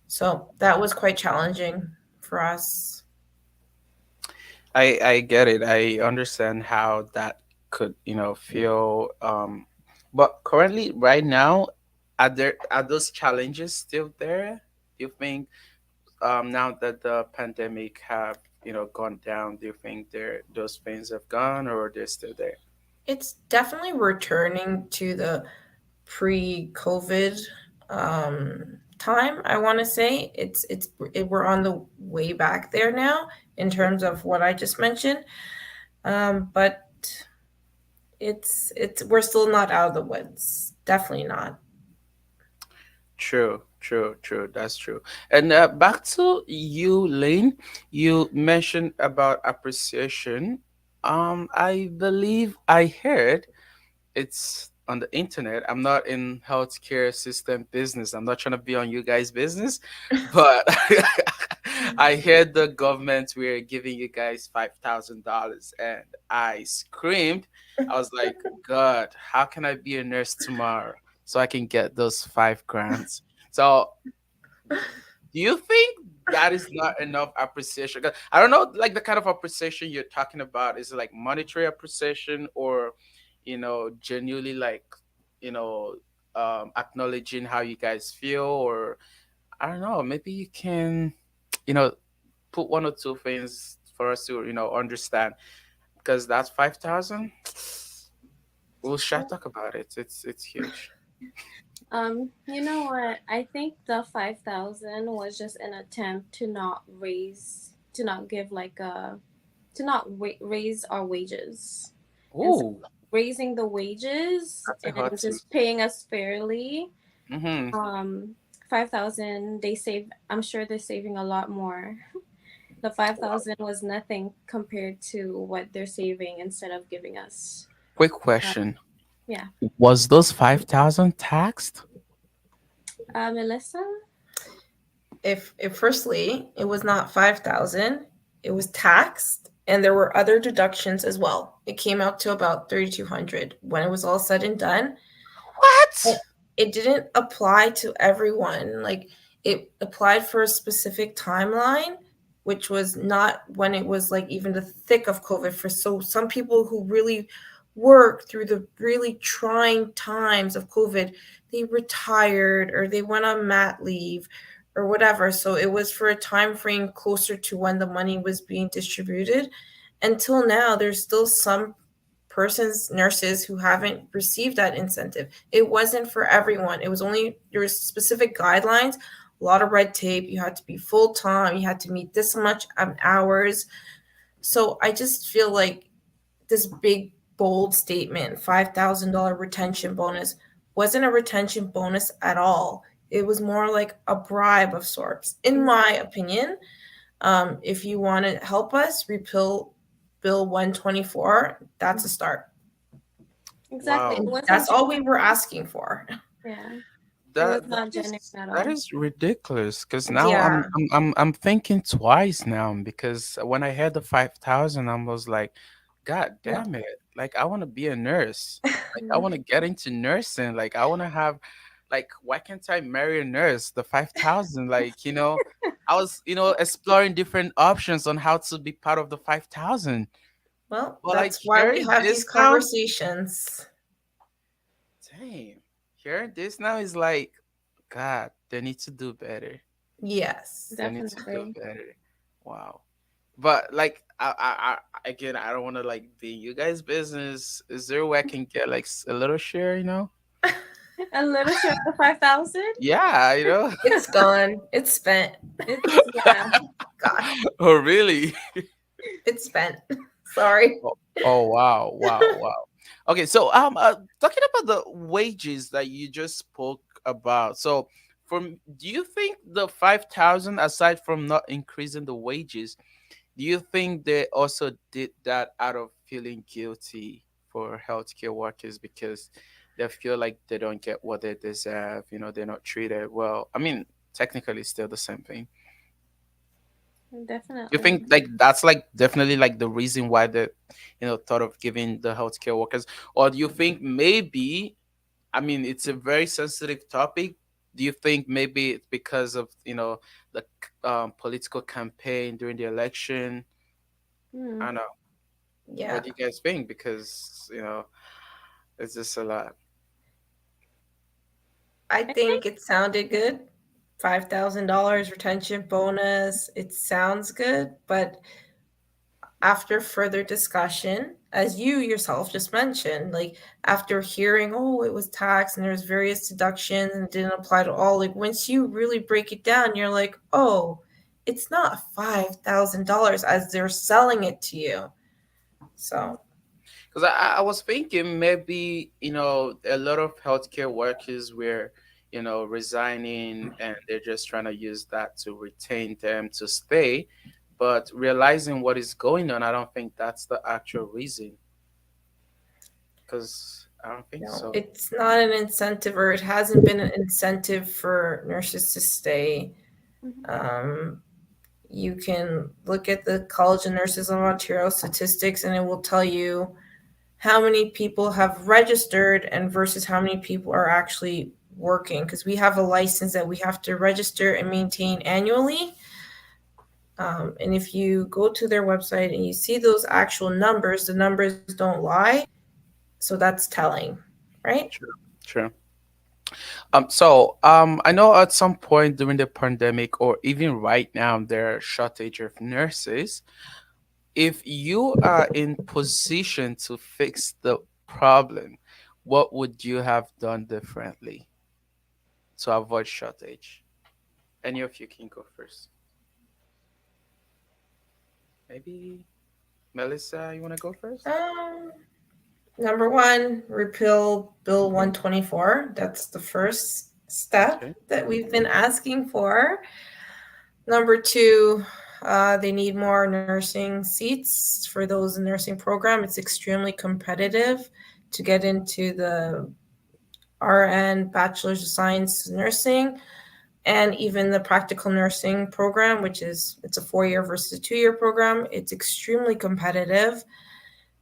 So that was quite challenging for us. I get it. I understand how that could, feel. But currently, right now, are those challenges still there? Do you think, now that the pandemic have, gone down, do you think those things have gone, or they're still there? It's definitely returning to the pre-COVID um, time. I want to say we're on the way back there now in Okay. terms of what I just mentioned. But we're still not out of the woods. Definitely not. True, True, true. That's true. And back to you, Lane. You mentioned about appreciation. I believe I heard it's on the internet. I'm not in healthcare system business. I'm not trying to be on you guys' business, but I heard the government were giving you guys $5,000, and I screamed. I was like, God, how can I be a nurse tomorrow so I can get those 5 grants? So do you think that is not enough appreciation? 'Cause I don't know, like the kind of appreciation you're talking about. Is it like monetary appreciation, or, genuinely like, you know, acknowledging how you guys feel, or I don't know. Maybe you can, you know, put one or two things for us to, understand, because that's 5,000. We'll shall talk about it. It's huge. You know what? I think the 5,000 was just an attempt to not raise, to not give like a, to not raise our wages. And so Ooh, raising the wages that's a and hot too. just paying us fairly. Mm-hmm. 5,000, they save, I'm sure they're saving a lot more. The 5,000 was nothing compared to what they're saving instead of giving us. Quick Uh, question. yeah. Was those 5,000 taxed? Melissa? If firstly it was not 5,000, it was taxed, and there were other deductions as well. It came out to about 3,200 when it was all said and done. it, What? it didn't apply to everyone. Like, it applied for a specific timeline, which was not when it was like even the thick of COVID. For so some people who really worked through the really trying times of COVID, they retired or they went on mat leave or whatever. So it was for a time frame closer to when the money was being distributed. Until now, there's still some persons, nurses who haven't received that incentive. It wasn't for everyone. It was only, there was specific guidelines, a lot of red tape. You had to be full time. You had to meet this much hours. So I just feel like this big bold statement, $5,000 retention bonus, wasn't a retention bonus at all. It was more like a bribe of sorts, in my opinion. If you want to help us repeal Bill 124, that's a start. Exactly. It Wow. And wasn't that's all we genuine. were asking for. Yeah. It was That that not genuine is at that all. is ridiculous. Because now I'm Yeah. I'm I'm I'm thinking twice now, because when I had the 5,000, I was like, God No. damn it! Like I want to be a nurse. Like I Mm. want to get into nursing. Like I want to have, like, why can't I marry a nurse? The 5,000, like, I was, exploring different options on how to be part of the 5,000. Well, But like that's why we hearing have these this now, conversations. damn, hearing this now is like, God, they need to do better. Yes. They need to do Definitely. better. Wow. But like, again, I don't want to like be in you guys' business. Is there a way I can get like a little share? A little share of the 5,000? Yeah, It's gone. It's spent. It's, yeah. God, Oh, really? it's spent. Sorry. Oh, oh, wow, wow, wow. Okay, so talking about the wages that you just spoke about. So, do you think the 5,000, aside from not increasing the wages, do you think they also did that out of feeling guilty for healthcare workers, because they feel like they don't get what they deserve? They're not treated well. I mean, technically, it's still the same thing. You Definitely. think like that's like definitely like the reason why they, thought of giving the healthcare workers, or do you think maybe, I mean, it's a very sensitive topic. Do you think maybe it's because of the political campaign during the election? I Hmm. don't know. Yeah. What do you guys think? Because it's just a lot. I I think, think it sounded good. $5,000 retention bonus. It sounds good, but after further discussion, as you yourself just mentioned, like after hearing, oh, it was taxed and there's various deductions and it didn't apply to all, like once you really break it down, you're like, oh, it's not $5,000 as they're selling it to you. So, Because I was thinking maybe a lot of healthcare workers were resigning, and they're just trying to use that to retain them to stay. But realizing what is going on, I don't think that's the actual reason. Because I don't think No, so. it's not an incentive, or it hasn't been an incentive for nurses to stay. Mhm. Um, you can look at the College of Nurses of Ontario statistics, and it will tell you how many people have registered and versus how many people are actually working. Because we have a license that we have to register and maintain annually. And if you go to their website and you see those actual numbers, the numbers don't lie. So that's telling, right? True. True. I know at some point during the pandemic or even right now there are shortage of nurses. If you are in position to fix the problem, what would you have done differently to avoid shortage? Any of you can go first. Maybe Melissa, you want to go first? Um, Number one, repeal Bill 124. That's the first step Okay. that we've been asking for. Number two, they need more nursing seats for those in nursing program. It's extremely competitive to get into the RN, Bachelor's of Science Nursing, and even the practical nursing program, which is it's a 4 year versus a 2 year program. It's extremely competitive.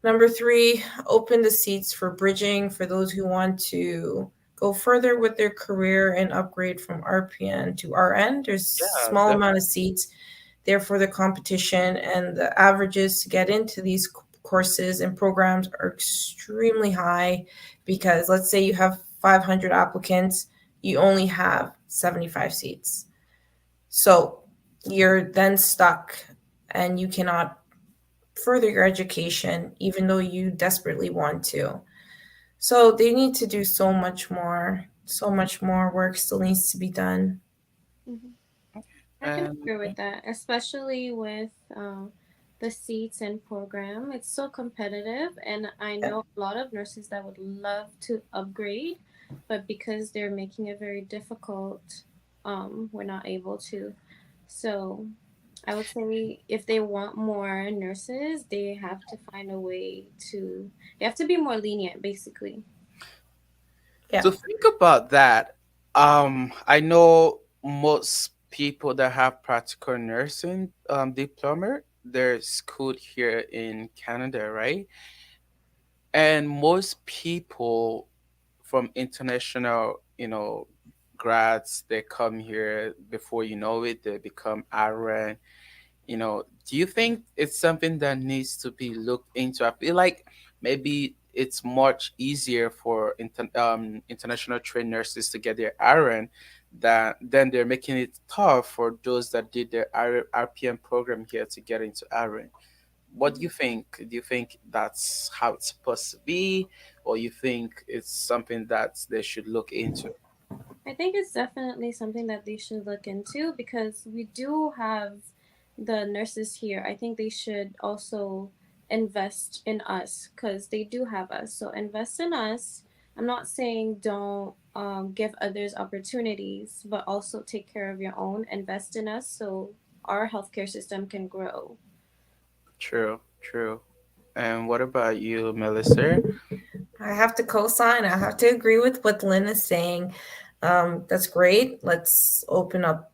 Number three, open the seats for bridging for those who want to go further with their career and upgrade from RPN to RN. There's Yeah, small amount of definitely. seats there for the competition, and the averages to get into these courses and programs are extremely high because let's say you have 500 applicants, you only have 75 seats. So you're then stuck and you cannot further your education even though you desperately want to. So they need to do so much more. So much more work still needs to be done. Mhm. I can And agree with that, especially with the seats and program. It's so competitive, and I Yeah. know a lot of nurses that would love to upgrade, but because they're making it very difficult, we're not able to. So I would say if they want more nurses, they have to find a way to. They have to be more lenient, basically. Yeah. to think about that, I know most people that have practical nursing diploma, they're schooled here in Canada, right? And most people from international, grads, they come here before you know it, they become RN. Do you think it's something that needs to be looked into? I feel like maybe it's much easier for international trained nurses to get their RN that then they're making it tough for those that did their RPM program here to get into RN. What do you think? Do you think that's how it's supposed to be, or you think it's something that they should look into? I think it's definitely something that they should look into because we do have the nurses here. I think they should also invest in us because they do have us. So invest in us. I'm not saying don't give others opportunities, but also take care of your own. Invest in us so our healthcare system can grow. True, true. And what about you, Melissa? I have to co sign. I have to agree with what Lynn is saying. That's great. Let's open up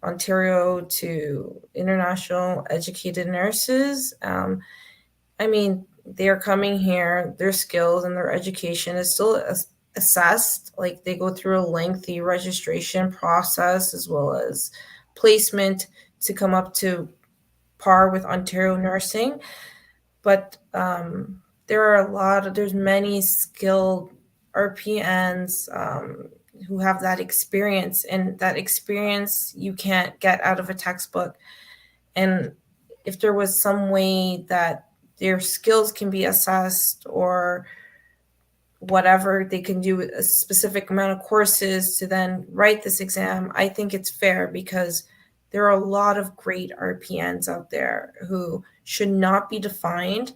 Ontario to international educated nurses. I mean, they're coming here, their skills and their education is still assessed. Like they go through a lengthy registration process as well as placement to come up to par with Ontario nursing. But there are there's many skilled RPNs who have that experience, and that experience you can't get out of a textbook. And if there was some way that their skills can be assessed or whatever they can do a specific amount of courses to then write this exam, I think it's fair because there are a lot of great RPNs out there who should not be defined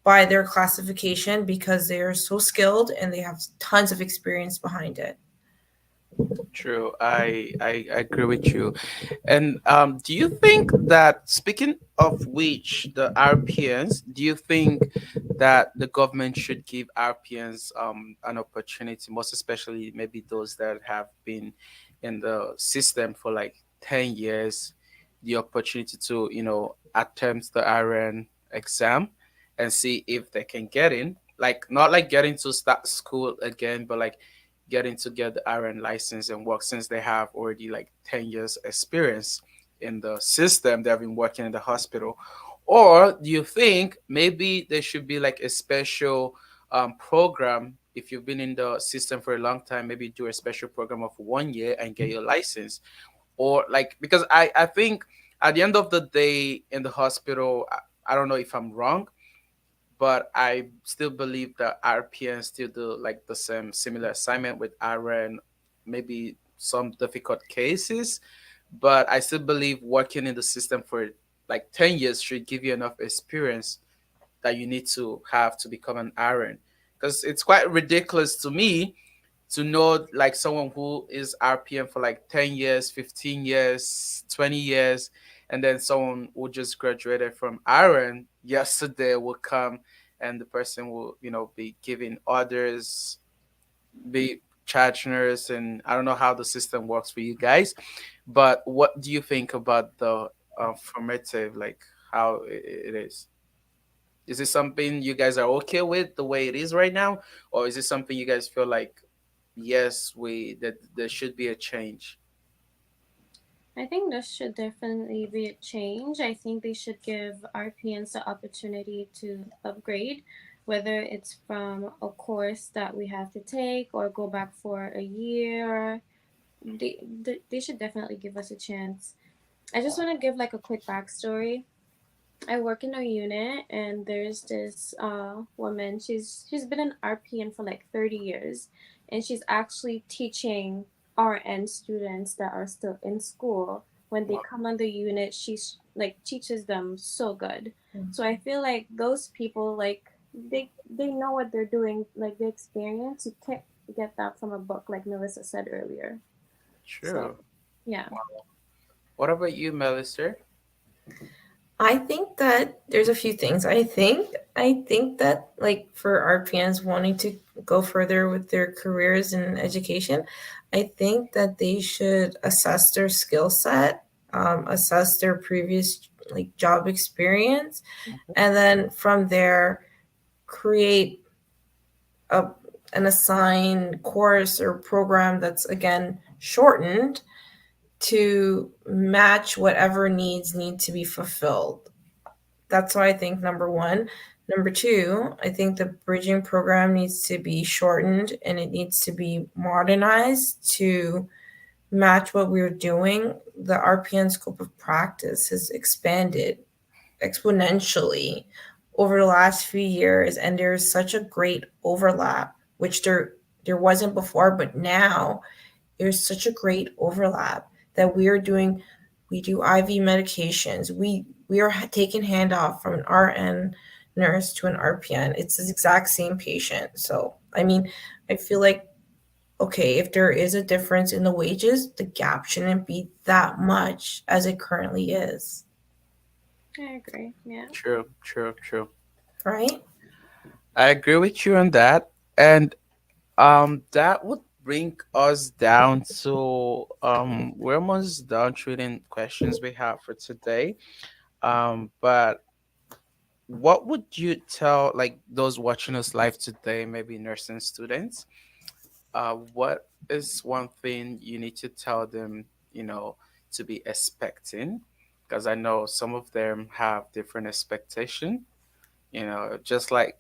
by their classification because they are so skilled and they have tons of experience behind it. True. I agree with you. And do you think that, speaking of which, the RPNs, do you think that the government should give RPNs an opportunity, most especially maybe those that have been in the system for like 10 years, the opportunity to, attempt the RN exam and see if they can get in? Like, not like getting to start school again, but like getting to get the RN license and work, since they have already like 10 years experience in the system. They've been working in the hospital. Or do you think maybe there should be like a special program? If you've been in the system for a long time, maybe do a special program of 1 year and get your license. Or like, because I think at the end of the day in the hospital, I don't know if I'm wrong, but I still believe that RPN still do like the same similar assignment with RN, maybe some difficult cases, but I still believe working in the system for like 10 years should give you enough experience that you need to have to become an RN. Because it's quite ridiculous to me to know like someone who is RPM for like 10 years, 15 years, 20 years, and then someone who just graduated from Iron yesterday will come and the person will, be giving orders, be charge nurse, and I don't know how the system works for you guys, but what do you think about the formative, like how it is? Is it something you guys are okay with the way it is right now, or is it something you guys feel like, yes, we that there should be a change? I think this should definitely be a change. I think they should give RPNs the opportunity to upgrade, whether it's from a course that we have to take or go back for a year. They should definitely give us a chance. I just want to give like a quick backstory. I work in a unit, and there's this woman. She's been an RPN for like 30 years, and she's actually teaching RN students that are still in school. When they Wow. come on the unit, she's like teaches them so good. So I feel like those people, like, they know what they're doing, like the experience. You can't get that from a book, like Melissa said earlier. So True. yeah. What about you, Melissa? I think that there's a few things. I think that like for RPNs wanting to go further with their careers in education, I think that they should assess their skill set, assess their previous like job experience, Mhm. and then from there create a an assigned course or program that's again shortened to match whatever needs need to be fulfilled. That's why I think number one. Number two, I think the bridging program needs to be shortened and it needs to be modernized to match what we're doing. The RPN scope of practice has expanded exponentially over the last few years, and there's such a great overlap, which there wasn't before, but now there's such a great overlap that we do IV medications. We are taking handoff from an RN nurse to an RPN. It's the exact same patient. So, I mean, I feel like okay, if there is a difference in the wages, the gap shouldn't be that much as it currently is, I agree. Yeah. True, true, true. right? I agree with you on that. And that would bring us down to we're almost done treating questions we have for today. But what would you tell like those watching us live today, maybe nursing students? What is one thing you need to tell them, to be expecting? Because I know some of them have different expectation, just like,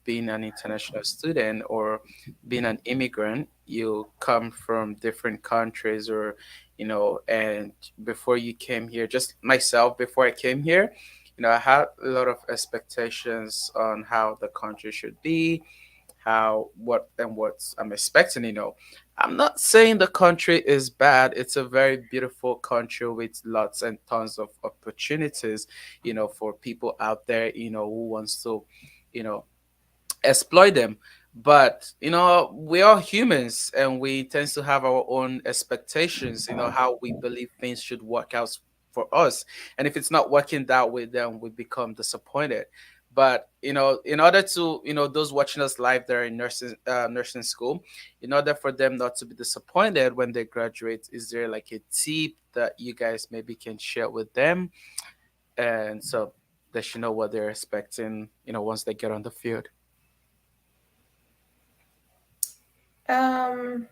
being an international student or being an immigrant. You come from different countries, or, and before you came here, just myself, before I came here, I had a lot of expectations on how the country should be, how what I'm expecting. I'm not saying the country is bad. It's a very beautiful country with lots and tons of opportunities, for people out there, who wants to, you know, exploit them. But we are humans, and we tend to have our own expectations, how we believe things should work out for us. And if it's not working that way, then we become disappointed. But in order to, those watching us live there in nursing school, in order for them not to be disappointed when they graduate, is there like a tip that you guys maybe can share with them, and so they should know what they're expecting, once they get on the field? Um,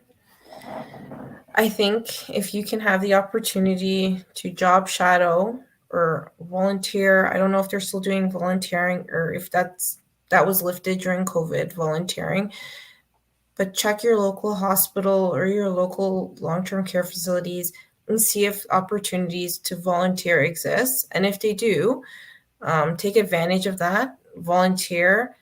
I think if you can have the opportunity to job shadow or volunteer, I don't know if they're still doing volunteering or if that was lifted during COVID volunteering, but check your local hospital or your local long-term care facilities and see if opportunities to volunteer exist. And if they do, take advantage of that, volunteer,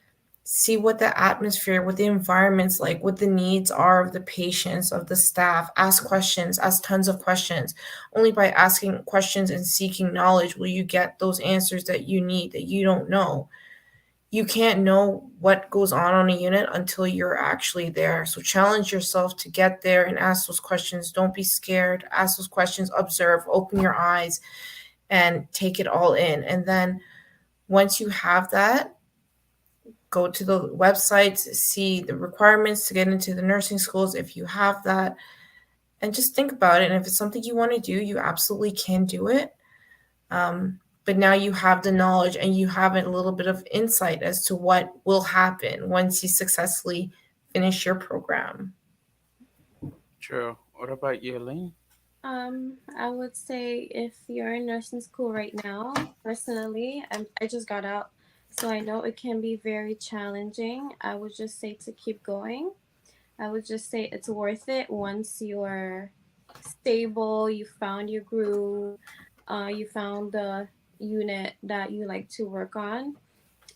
see what the atmosphere, what the environment's like, what the needs are of the patients, of the staff. Ask questions, ask tons of questions. Only by asking questions and seeking knowledge will you get those answers that you need, that you don't know. You can't know what goes on a unit until you're actually there. So challenge yourself to get there and ask those questions. Don't be scared. Ask those questions, observe, open your eyes, and take it all in. And then once you have that, go to the websites, see the requirements to get into the nursing schools if you have that, and just think about it. And if it's something you want to do, you absolutely can do it. Um, but now you have the knowledge and you have a little bit of insight as to what will happen once you successfully finish your program. True. What about you, Elaine? I would say if you're in nursing school right now, personally, I just got out, so I know it can be very challenging. I would just say to keep going. I would just say it's worth it once you're stable, you found your groove, you found the unit that you like to work on.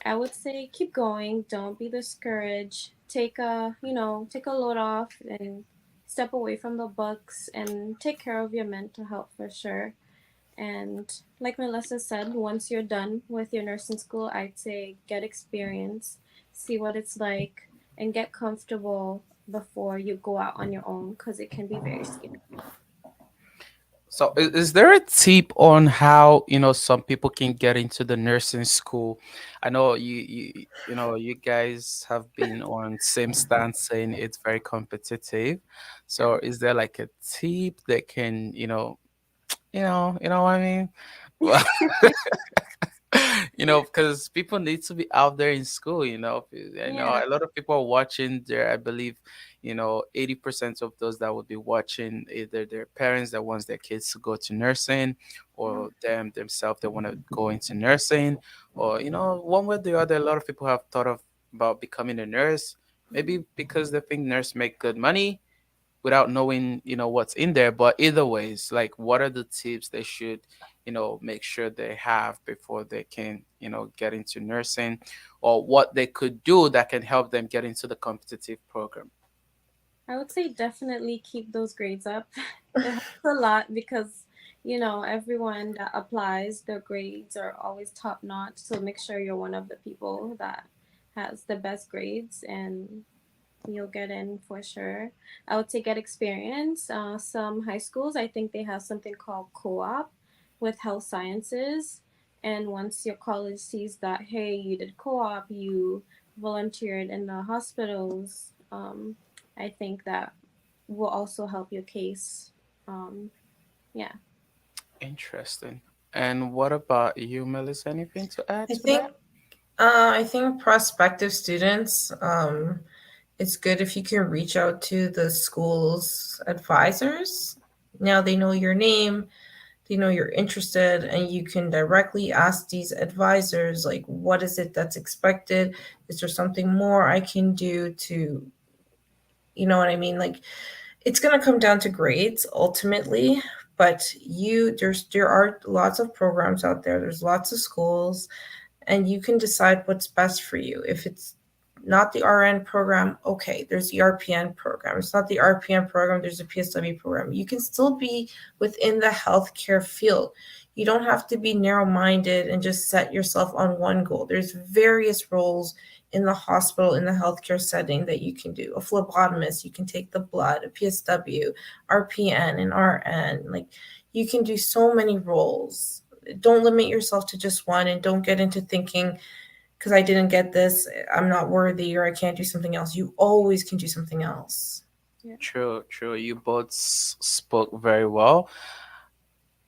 I would say keep going. Don't be discouraged. Take a load off and step away from the books and take care of your mental health for sure. And like Melissa said, once you're done with your nursing school, I'd say get experience, see what it's like, and get comfortable before you go out on your own because it can be very scary. So, is there a tip on how some people can get into the nursing school? I know you guys have been on same stance saying it's very competitive. So, is there like a tip that can what I mean? Well, because people need to be out there in school. I know Yeah. a lot of people are watching there. I believe 80% of those that would be watching, either their parents that wants their kids to go to nursing, or them themselves that want to go into nursing, or one way or the other. A lot of people have thought of about becoming a nurse, maybe because they think nurse make good money without knowing what's in there. But either ways, like, what are the tips they should make sure they have before they can get into nursing, or what they could do that can help them get into the competitive program? I would say definitely keep those grades up. It helps a lot because, everyone that applies, their grades are always top notch. So make sure you're one of the people that has the best grades and you'll get in for sure. I would say get experience. Some high schools, I think they have something called co-op with health sciences. And once your college sees that, hey, you did co-op, you volunteered in the hospitals, I think that will also help your case. Um, yeah. Interesting. And what about you, Melissa? Anything to add I to think that? I think prospective students, it's good if you can reach out to the school's advisors. Now they know your name, they know you're interested, and you can directly ask these advisors, like, what is it that's expected? Is there something more I can do to, you know what I mean? Like, it's going to come down to grades ultimately, but there are lots of programs out there. There's lots of schools, and you can decide what's best for you. If it's not the RN program, okay, there's the RPN program. It's not the RPN program, there's a PSW program. You can still be within the healthcare field. You don't have to be narrow minded and just set yourself on one goal. There's various roles in the hospital, in the healthcare setting, that you can do. A phlebotomist, you can take the blood, a PSW, RPN, and RN. Like, you can do so many roles. Don't limit yourself to just one, and don't get into thinking, because I didn't get this, I'm not worthy, or I can't do something else. You always can do something else. Yeah. True, true. You both spoke very well.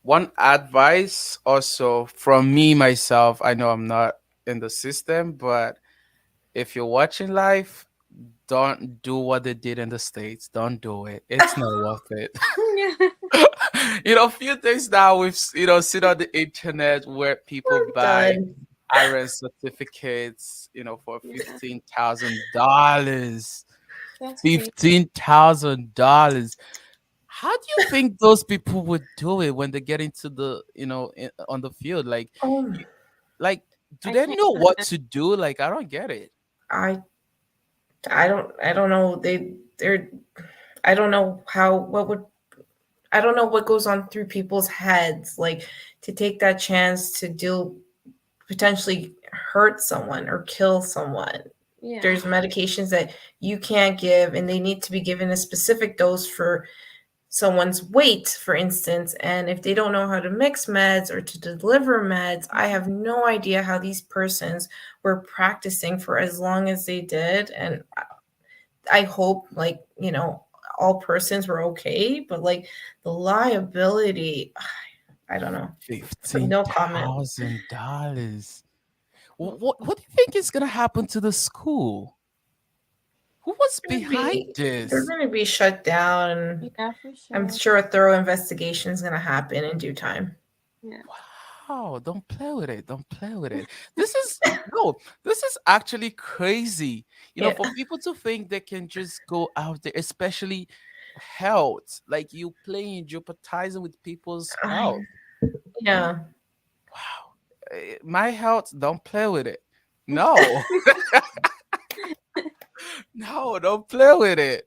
One advice also from me myself, I know I'm not in the system, but if you're watching live, don't do what they did in the States. Don't do it. It's not worth it. Yeah. A few things now we've seen on the internet where people buy Done. iron certificates, for Yeah. $15,000. That's crazy. $15,000. How do you think those people would do it when they get into on the field? Oh, You, like, do I they can't know even what to do? Like, I don't get it. I I don't know. They're I don't know how what would I don't know what goes on through people's heads, like, to take that chance to deal, potentially hurt someone or kill someone. Yeah. There's medications that you can't give, and they need to be given a specific dose for someone's weight, for instance. And if they don't know how to mix meds or to deliver meds, I have no idea how these persons were practicing for as long as they did. And I hope, like, all persons were okay, but like, the liability, I don't know. Fifteen No comment. thousand dollars. What do you think is gonna happen to the school? Who was behind They're this? gonna be shut down, and Yeah, for I'm sure. sure a thorough investigation is gonna happen in due time. Yeah. Wow, don't play with it. Don't play with it. This is no, this is actually crazy. Yeah. For people to think they can just go out there, especially health, like you playing, jeopardizing with people's I, health. yeah. Wow. My health, don't play with it. No, no, don't play with it.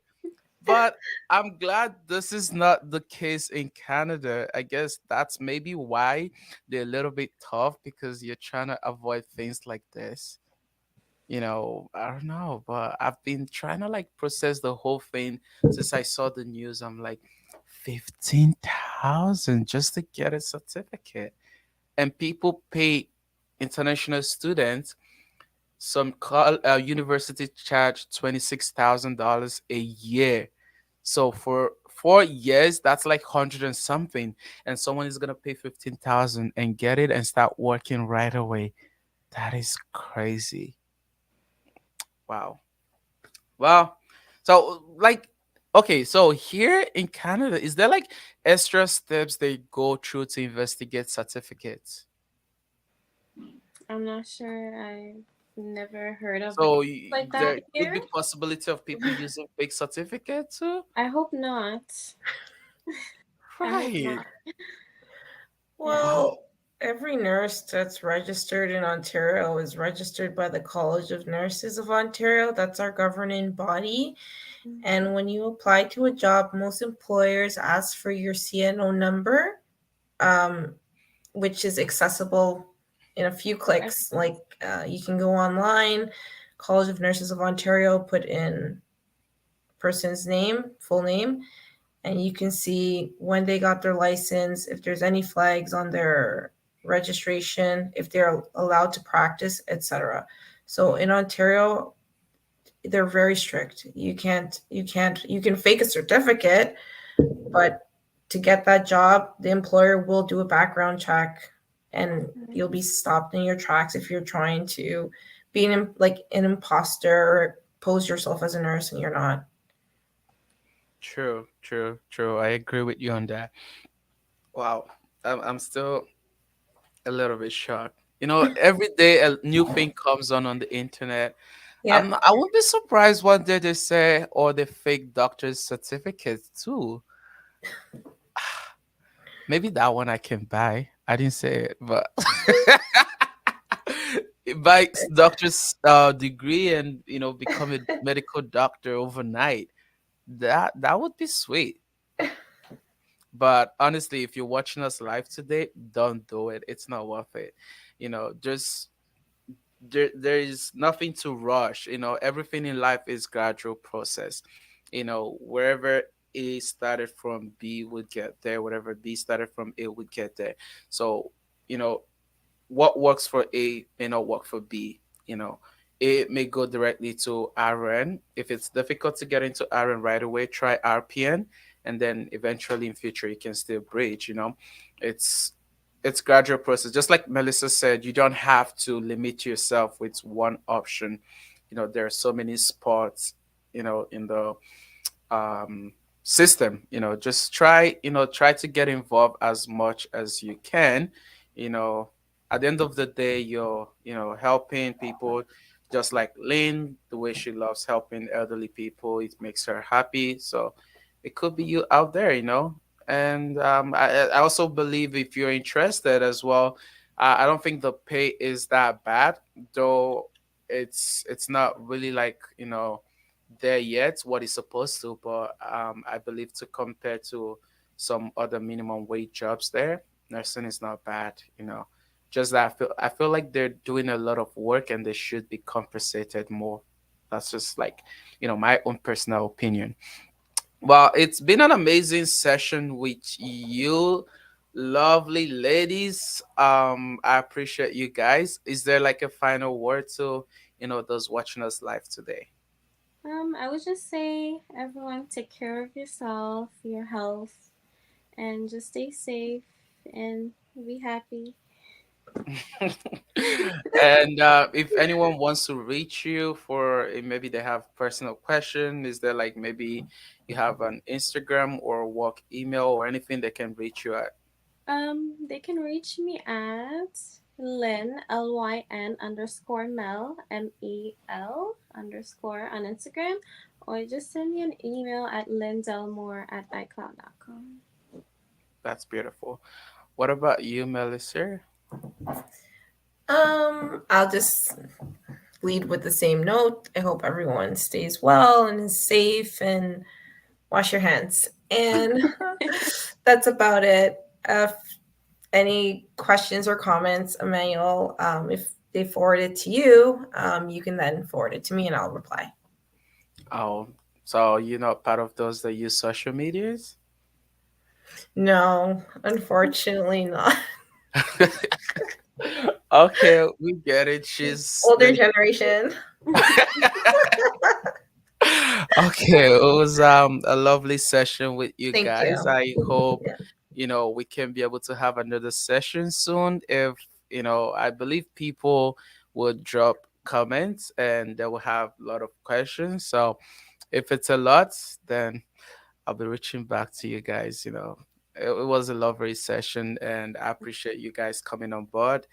But I'm glad this is not the case in Canada. I guess that's maybe why they're a little bit tough because you're trying to avoid things like this. I don't know, but I've been trying to like process the whole thing since I saw the news. I'm like, 15,000 just to get a certificate. And people pay international students, university charge $26,000 a year. So for 4 years, that's like hundred and something, and someone is gonna pay 15,000 and get it and start working right away. That is crazy. Wow. Well, so like, okay, so here in Canada, is there like extra steps they go through to investigate certificates? I'm not sure. I've never heard of So anything like that there could here. be possibility of people using fake certificates too, I hope not. I hope right? not. Yeah. Wow. Well, every nurse that's registered in Ontario is registered by the College of Nurses of Ontario. That's our governing body. Mhm. And when you apply to a job, most employers ask for your CNO number, um, which is accessible in a few clicks. Like, you can go online, College of Nurses of Ontario, put in person's name, full name, and you can see when they got their license, if there's any flags on their registration, if they're allowed to practice, etc. So in Ontario, they're very strict. You can fake a certificate, but to get that job, the employer will do a background check, and Mhm. you'll be stopped in your tracks if you're trying to be like an imposter or pose yourself as a nurse and you're not. True, true, true. I agree with you on that. Wow. I'm still a little bit shocked. Every day a new thing comes on the internet. Yeah. I won't be surprised one day they say, or they fake doctor's certificates too. Maybe that one I can buy. I didn't say it, but buy doctor's degree and become a medical doctor overnight. That would be sweet. But honestly, if you're watching us live today, don't do it. It's not worth it. Just there is nothing to rush. Everything in life is gradual process. Wherever A started from, B would get there. Whatever B started from, A would get there. So, you know what works for A may not work for B. You know, A may go directly to RN. If it's difficult to get into RN right away, try RPN, and then eventually in future you can still bridge. It's it's gradual process. Just like Melissa said, you don't have to limit yourself with one option. There are so many spots, in the system. Just try to get involved as much as you can. you know at the end of the day, you're helping people, just like Lynn, the way she loves helping elderly people, it makes her happy. So it could be you out there. And I also believe, if you're interested as well, I don't think the pay is that bad, though. It's not really like, there yet what it's supposed to, but I believe, to compare to some other minimum wage jobs there, nursing is not bad. Just that I feel like they're doing a lot of work and they should be compensated more. That's just like, my own personal opinion. Well, it's been an amazing session with you, lovely ladies. I appreciate you guys. Is there like a final word to, those watching us live today? I would just say, everyone, take care of yourself, your health, and just stay safe and be happy. And if anyone wants to reach you for, maybe they have personal question, is there like, maybe you have an Instagram or work email or anything they can reach you at? They can reach me at Lynn, LYN underscore Mel, MEL underscore on Instagram, or just send me an email at lynndelmore@icloud.com. That's beautiful. What about you, Melissa? I'll just lead with the same note. I hope everyone stays well and is safe and wash your hands. And that's about it. If any questions or comments, Emmanuel, if they forward it to you, you can then forward it to me and I'll reply. Oh, so you're not part of those that use social medias? No, unfortunately not. Okay, we get it. She's Older the generation. Okay, it was a lovely session with you Thank you. guys. I hope Yeah. we can be able to have another session soon. If I believe people would drop comments and they will have a lot of questions. So if it's a lot, then I'll be reaching back to you guys. It was a lovely session, and I appreciate you guys coming on board.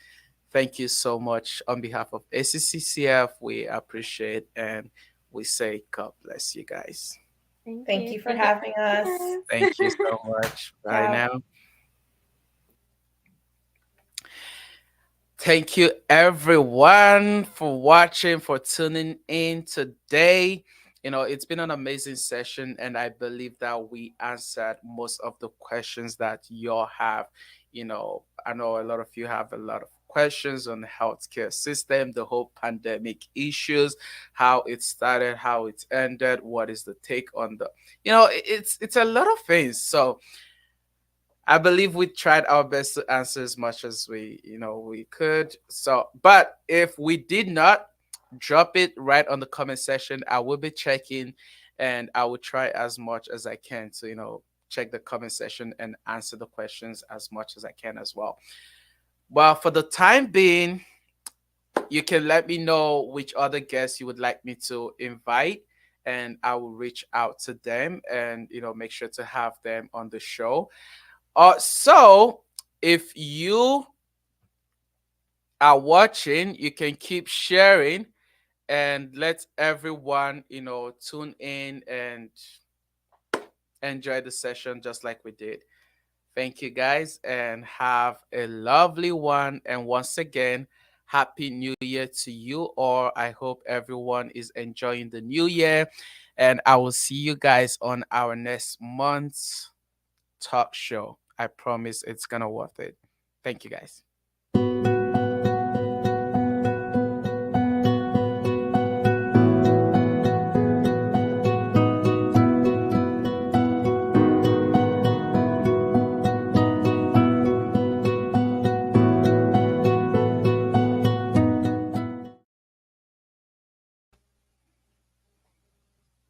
Thank you so much on behalf of ACCCF. We appreciate, and we say God bless you guys. Thank Thank you you for for having having us. us. Thank you so much. Bye Ciao. now. Thank you, everyone, for watching, for tuning in today. It's been an amazing session, and I believe that we answered most of the questions that y'all have. I know a lot of you have a lot of questions on the healthcare system, the whole pandemic issues, how it started, how it ended, what is the take on the, it's a lot of things. So I believe we tried our best to answer as much as we could. So, but if we did not, drop it right on the comment section. I will be checking, and I will try as much as I can to, check the comment section and answer the questions as much as I can as well. Well, for the time being, you can let me know which other guests you would like me to invite, and I will reach out to them and, make sure to have them on the show. So if you are watching, you can keep sharing and let everyone, tune in and enjoy the session just like we did. Thank you guys and have a lovely one. And once again, Happy New Year to you all. I hope everyone is enjoying the new year. And I will see you guys on our next month's talk show. I promise it's gonna worth it. Thank you guys.